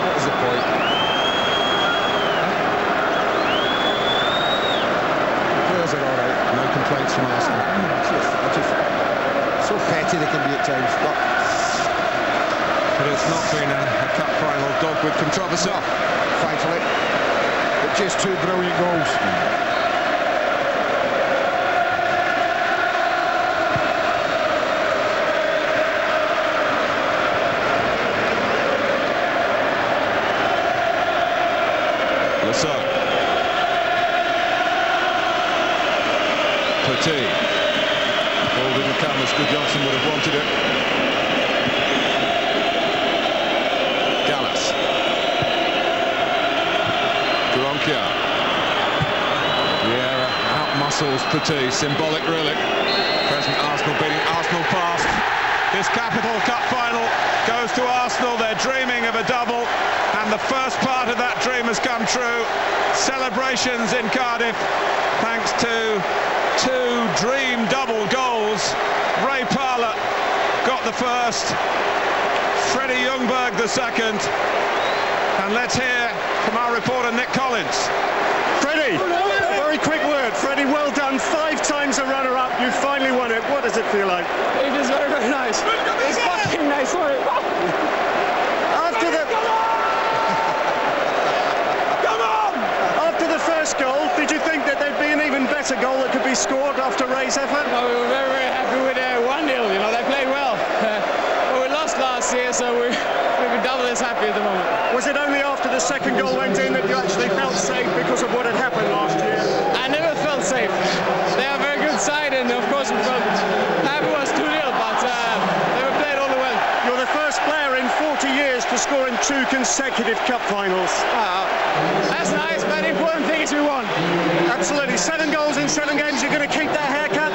What is the point? The players are all right. No complaints from Arsenal. So petty they can be at times, but it's not been a cup final dog with controversy. No, thankfully. But just two brilliant goals. Petit. Ball didn't come as Gudjonsson would have wanted it. Goalless. Gronkia. Vieira out-muscles Petit. Symbolic, really. Present Arsenal beating Arsenal past. This capital cup final goes to Arsenal. They're dreaming of a double, and the first part of that dream has come true. Celebrations in Cardiff, thanks to two dream double goals. Ray Parlour got the first, Freddie Ljungberg the second, and let's hear from our reporter Nick Collins. Freddie, a very quick word. Freddie, well done. 5 times a runner-up. You finally won it. What does it feel like? It is very, very nice. It's fucking nice. Sorry. After the... Come on! After the first goal, did you think that there'd be an even better goal that could be scored after Ray's effort? No, we were very, very happy with 1-0. You know, they played well. But we lost last year, so we're double as happy at the moment. Was it only after the second goal went in that you actually felt safe because of what had happened last year? I never felt safe. They are a very good side, and of course we felt happy was 2-0, but they were played all the well. You're the first player in 40 years to score in 2 consecutive cup finals. That's nice, but the important thing is we won. Absolutely. 7 goals in 7 games. You're going to keep that haircut?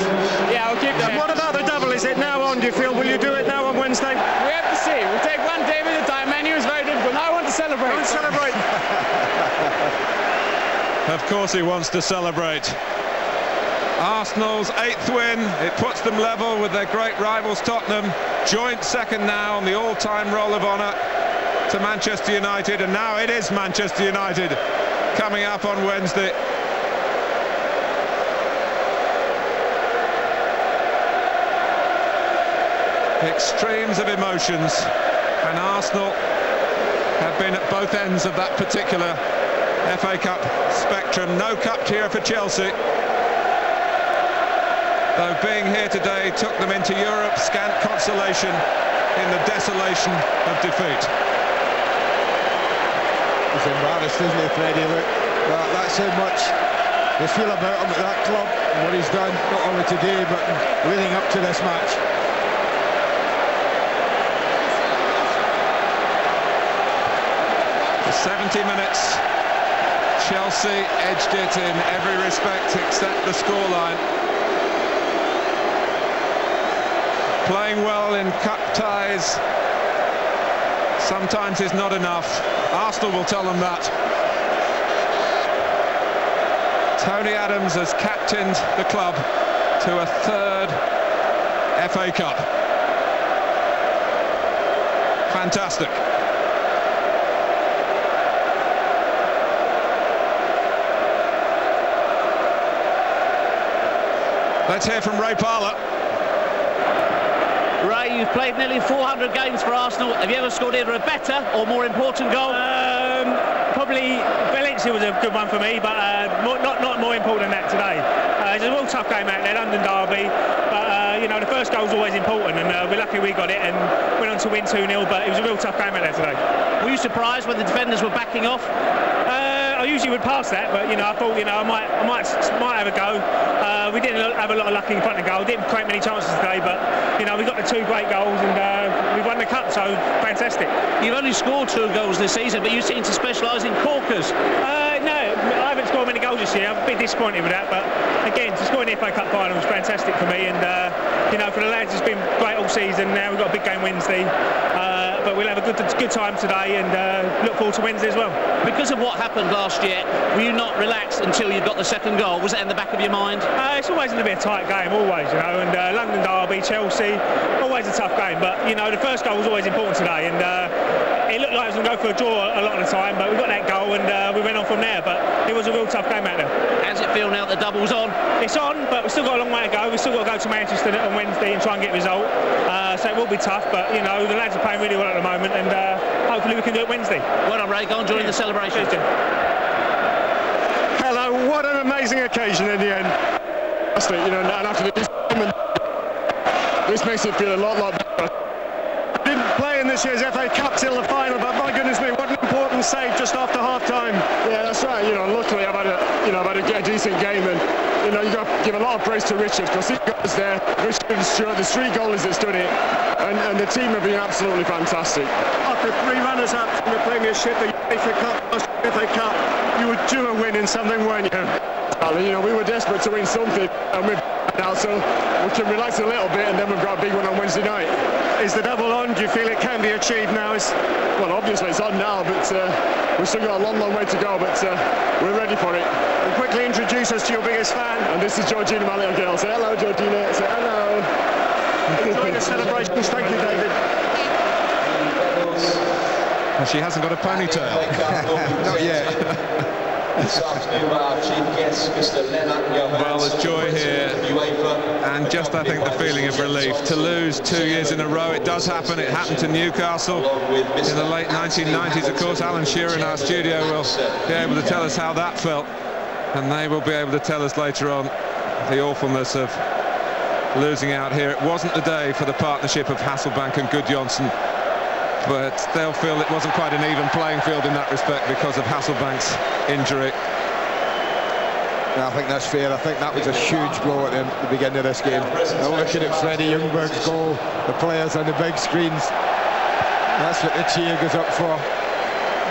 Yeah, I'll keep that. And what about the double? Is it now on, do you feel? Will you do it now on Wednesday? We have to see. We take one game at a time. Manu is very difficult. Now I want to celebrate. Don't celebrate. Of course he wants to celebrate. Arsenal's 8th win. It puts them level with their great rivals Tottenham. Joint second now on the all-time roll of honour to Manchester United. And now it is Manchester United coming up on Wednesday. Extremes of emotions, and Arsenal have been at both ends of that particular FA Cup spectrum. No cup here for Chelsea, though being here today took them into Europe, scant consolation in the desolation of defeat. He's embarrassed, isn't he, Freddie? Look, that's how much they feel about him at that club and what he's done, not only today but leading up to this match. For 70 minutes, Chelsea edged it in every respect except the scoreline. Playing well in cup ties sometimes is not enough. Arsenal will tell them that. Tony Adams has captained the club to a 3rd FA Cup. Fantastic. Let's hear from Ray Parlour. Ray, you've played nearly 400 games for Arsenal. Have you ever scored either a better or more important goal? Probably Valencia was a good one for me, but not more important than that today. It's a real tough game out there, London derby, but you know, the first goal is always important, and we're lucky we got it and went on to win 2-0, but it was a real tough game out there today. Were you surprised when the defenders were backing off? I usually would pass that, but you know, I thought, you know, I might have a go. We didn't have a lot of luck in front of goal. Didn't create many chances today, but you know, we got the 2 great goals and we won the cup, so fantastic. You've only scored 2 goals this season, but you seem to specialise in corkers. No, I haven't scored many goals this year. I'm a bit disappointed with that, but again, to score in the FA Cup final was fantastic for me, and you know, for the lads, it's been great all season. Now we've got a big game Wednesday. but we'll have a good time today, and look forward to Wednesday as well. Because of what happened last year, were you not relaxed until you got the second goal? Was it in the back of your mind? It's always going to be a tight game, always, you know, and London derby, Chelsea, always a tough game, but you know, the first goal was always important today, and it looked like it was going to go for a draw a lot of the time, but we got that goal and we went on from there, but it was a real tough game out there. How does it feel now that the double's on? It's on, but we've still got a long way to go. We've still got to go to Manchester on Wednesday and try and get a result, so it will be tough, but you know, the lads are playing really well at the moment, and hopefully we can do it Wednesday. Well done, Ray. Go on, join the celebration. Cheers, Jim. Hello, what an amazing occasion in the end. You know, and after this makes it feel a lot better. Didn't play in this year's FA Cup till the final, but my goodness me, what an important save just after half-time. Yeah, that's right. You know, luckily I've had a decent game, and you know, you got to give a lot of praise to Richard, because he got us there. Richard and Stuart, the three goalies that stood it, and the team have been absolutely fantastic. After three runners-up in the Premiership, the FA Cup, you were due a win in something, weren't you? You know, we were desperate to win something, and we've now, so we can relax a little bit, and then we've got a big one on Wednesday night. Is the double on? Do you feel it can be achieved now? Well, obviously it's on now, but we've still got a long way to go, but we're ready for it. And quickly introduce us to your biggest fan. And this is Georgina, my little girl. Say hello, Georgina. Say hello. Enjoy the celebrations. Thank you, David. And she hasn't got a ponytail. Not yet. Well, there's joy here, and just I think the feeling of relief. To lose 2 years in a row, it does happen. It happened to Newcastle in the late 1990s. Of course, Alan Shearer in our studio will be able to tell us how that felt, and they will be able to tell us later on the awfulness of losing out here. It wasn't the day for the partnership of Hasselbank and Gudjohnsen, but they'll feel it wasn't quite an even playing field in that respect because of Hasselbank's injury. I think that's fair. I think that was a huge blow at the beginning of this game. Now looking at Freddie Ljungberg's goal, the players on the big screens, that's what the cheer goes up for.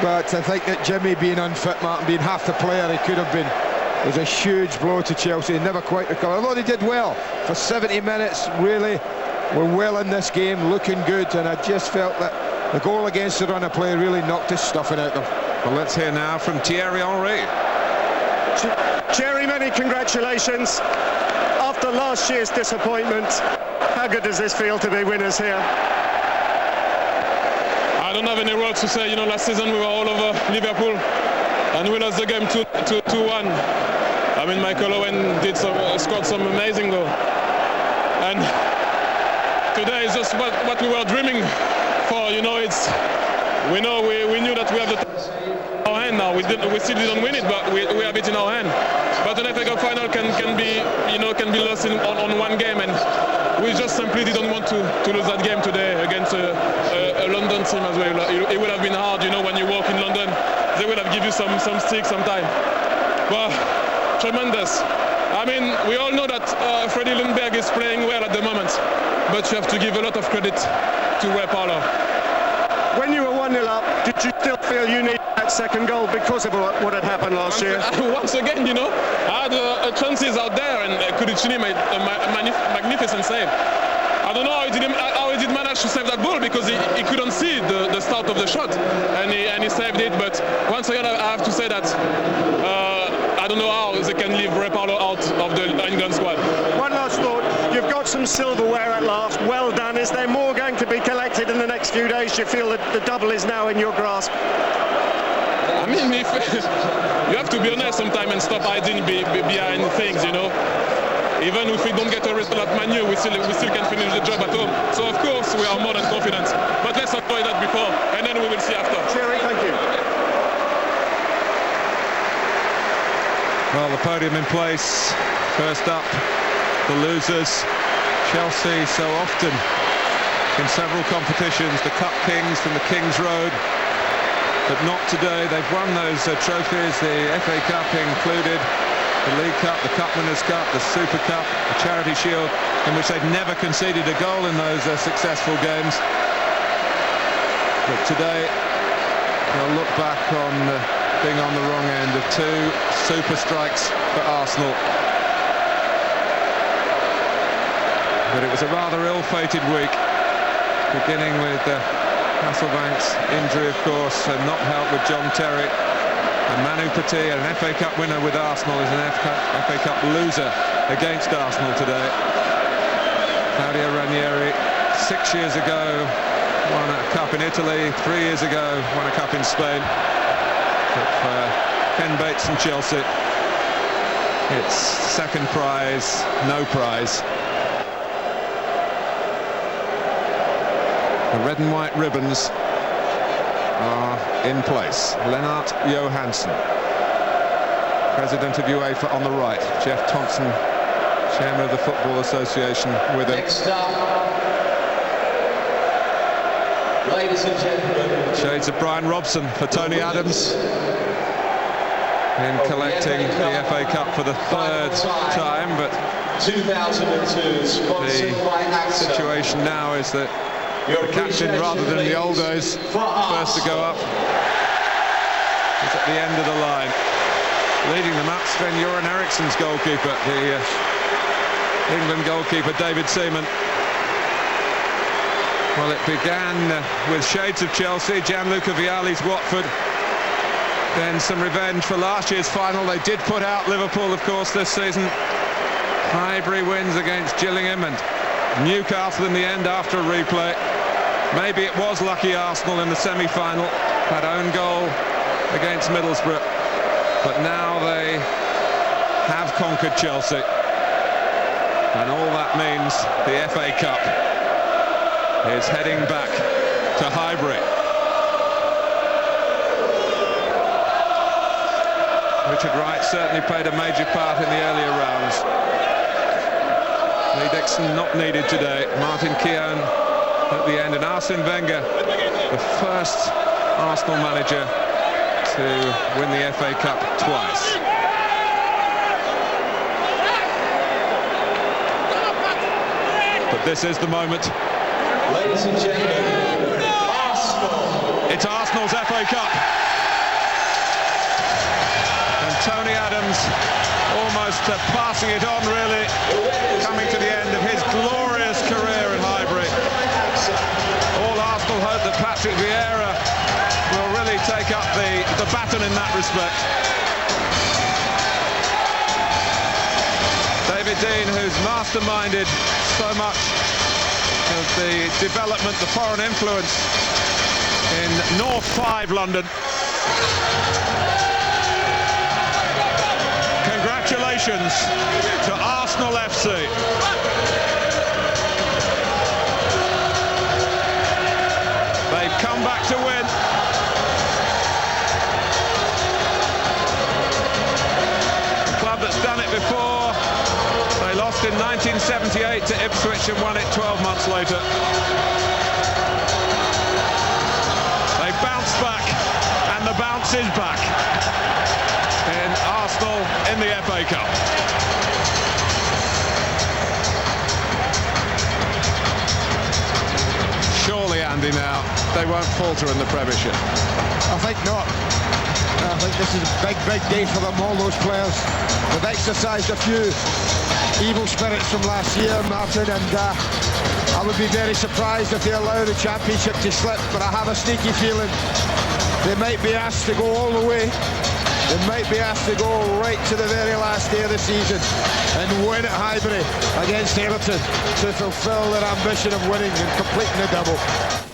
But I think that Jimmy being unfit, Martin, being half the player he could have been, was a huge blow to Chelsea. They never quite recovered, although they did well for 70 minutes. Really were well in this game, looking good, and I just felt that the goal against the run of play really knocked his stuffing out of them. Well, let's hear now from Thierry Henry. Thierry, many congratulations. After last year's disappointment, how good does this feel to be winners here? I don't have any words to say. You know, last season we were all over Liverpool and we lost the game 2-1. I mean, Michael Owen scored some amazing goal. And today is just what we were dreaming for. You know, we knew that we have our hand now. We still didn't win it, but we have it in our hand. But an FA Cup final can be lost on one game, and we just simply didn't want to lose that game today against a London team as well. It would have been hard, you know, when you walk in London, they will have give you some stick sometime. But tremendous. I mean, we all know that Freddie Ljungberg is playing well at the moment, but you have to give a lot of credit to Ray Parlour. When you were 1-0 up, did you still feel you needed that second goal because of what had happened last year? Once again, you know, I had chances out there, and Kudicini made a magnificent save. I don't know how he did manage to save that ball, because he couldn't see the start of the shot, and he saved it. But once again, I have to say that I don't know how they can leave Ray Parlour out of the England squad. One last thought. You've got some silverware at last. Well done. Is there more going to be collected in the next few days? You feel that the double is now in your grasp? I mean, you have to be honest sometimes and stop hiding behind things, you know. Even if we don't get a result at Man U, we still can finish the job at home. So of course we are more than confident. But let's avoid that before, and then we will see after. Thierry, thank you. Well, the podium in place. First up, the losers. Chelsea so often in several competitions, the Cup Kings from the King's Road, but not today. They've won those trophies, the FA Cup included, the League Cup, the Cup Winners' Cup, the Super Cup, the Charity Shield, in which they've never conceded a goal in those successful games. But today they'll look back on being on the wrong end of two super strikes for Arsenal. But it was a rather ill-fated week, beginning with Hasselbank's injury, of course, not helped with John Terry. And Manu Petit, an FA Cup winner with Arsenal, is an FA Cup loser against Arsenal today. Claudio Ranieri, 6 years ago, won a cup in Italy. 3 years ago, won a cup in Spain. But for Ken Bates and Chelsea, it's second prize, no prize. The red and white ribbons are in place. Lennart Johansson, president of UEFA, on the right. Jeff Thompson, chairman of the Football Association, with him. Next up, ladies and gentlemen. Shades of Brian Robson for Tony Adams in collecting the FA Cup for the third time, but 2002, sponsored by AXA. The situation now is that the captain, rather than the old days, first to go up, is at the end of the line. Leading them up, Sven-Göran Eriksson's goalkeeper, the England goalkeeper David Seaman. Well, it began with shades of Chelsea, Gianluca Vialli's Watford, then some revenge for last year's final. They did put out Liverpool, of course, this season. Highbury wins against Gillingham and Newcastle in the end after a replay. Maybe it was lucky Arsenal in the semi-final, that own goal against Middlesbrough. But now they have conquered Chelsea. And all that means the FA Cup is heading back to Highbury. Richard Wright certainly played a major part in the earlier rounds. Lee Dixon not needed today. Martin Keown at the end, and Arsene Wenger, the first Arsenal manager to win the FA Cup twice. But this is the moment. Ladies and gentlemen, Arsenal. It's Arsenal's FA Cup. And Tony Adams almost passing it on, really, coming to the end of his glorious career at Highbury. All Arsenal hope that Patrick Vieira will really take up the baton in that respect. David Dein, who's masterminded so much of the development, the foreign influence in North 5 London. Congratulations to Arsenal FC. They've come back to win. A club that's done it before. They lost in 1978 to Ipswich and won it 12 months later. They bounced back, and the bounce is back in Arsenal in the FA Cup. Surely, Andy, now they won't falter in the Premiership. I think not. I think this is a big day for them, all those players. They've exercised a few evil spirits from last year, Martin, and I would be very surprised if they allow the Championship to slip, but I have a sneaky feeling they might be asked to go all the way. They might be asked to go right to the very last day of the season and win at Highbury against Everton to fulfil their ambition of winning and completing the double.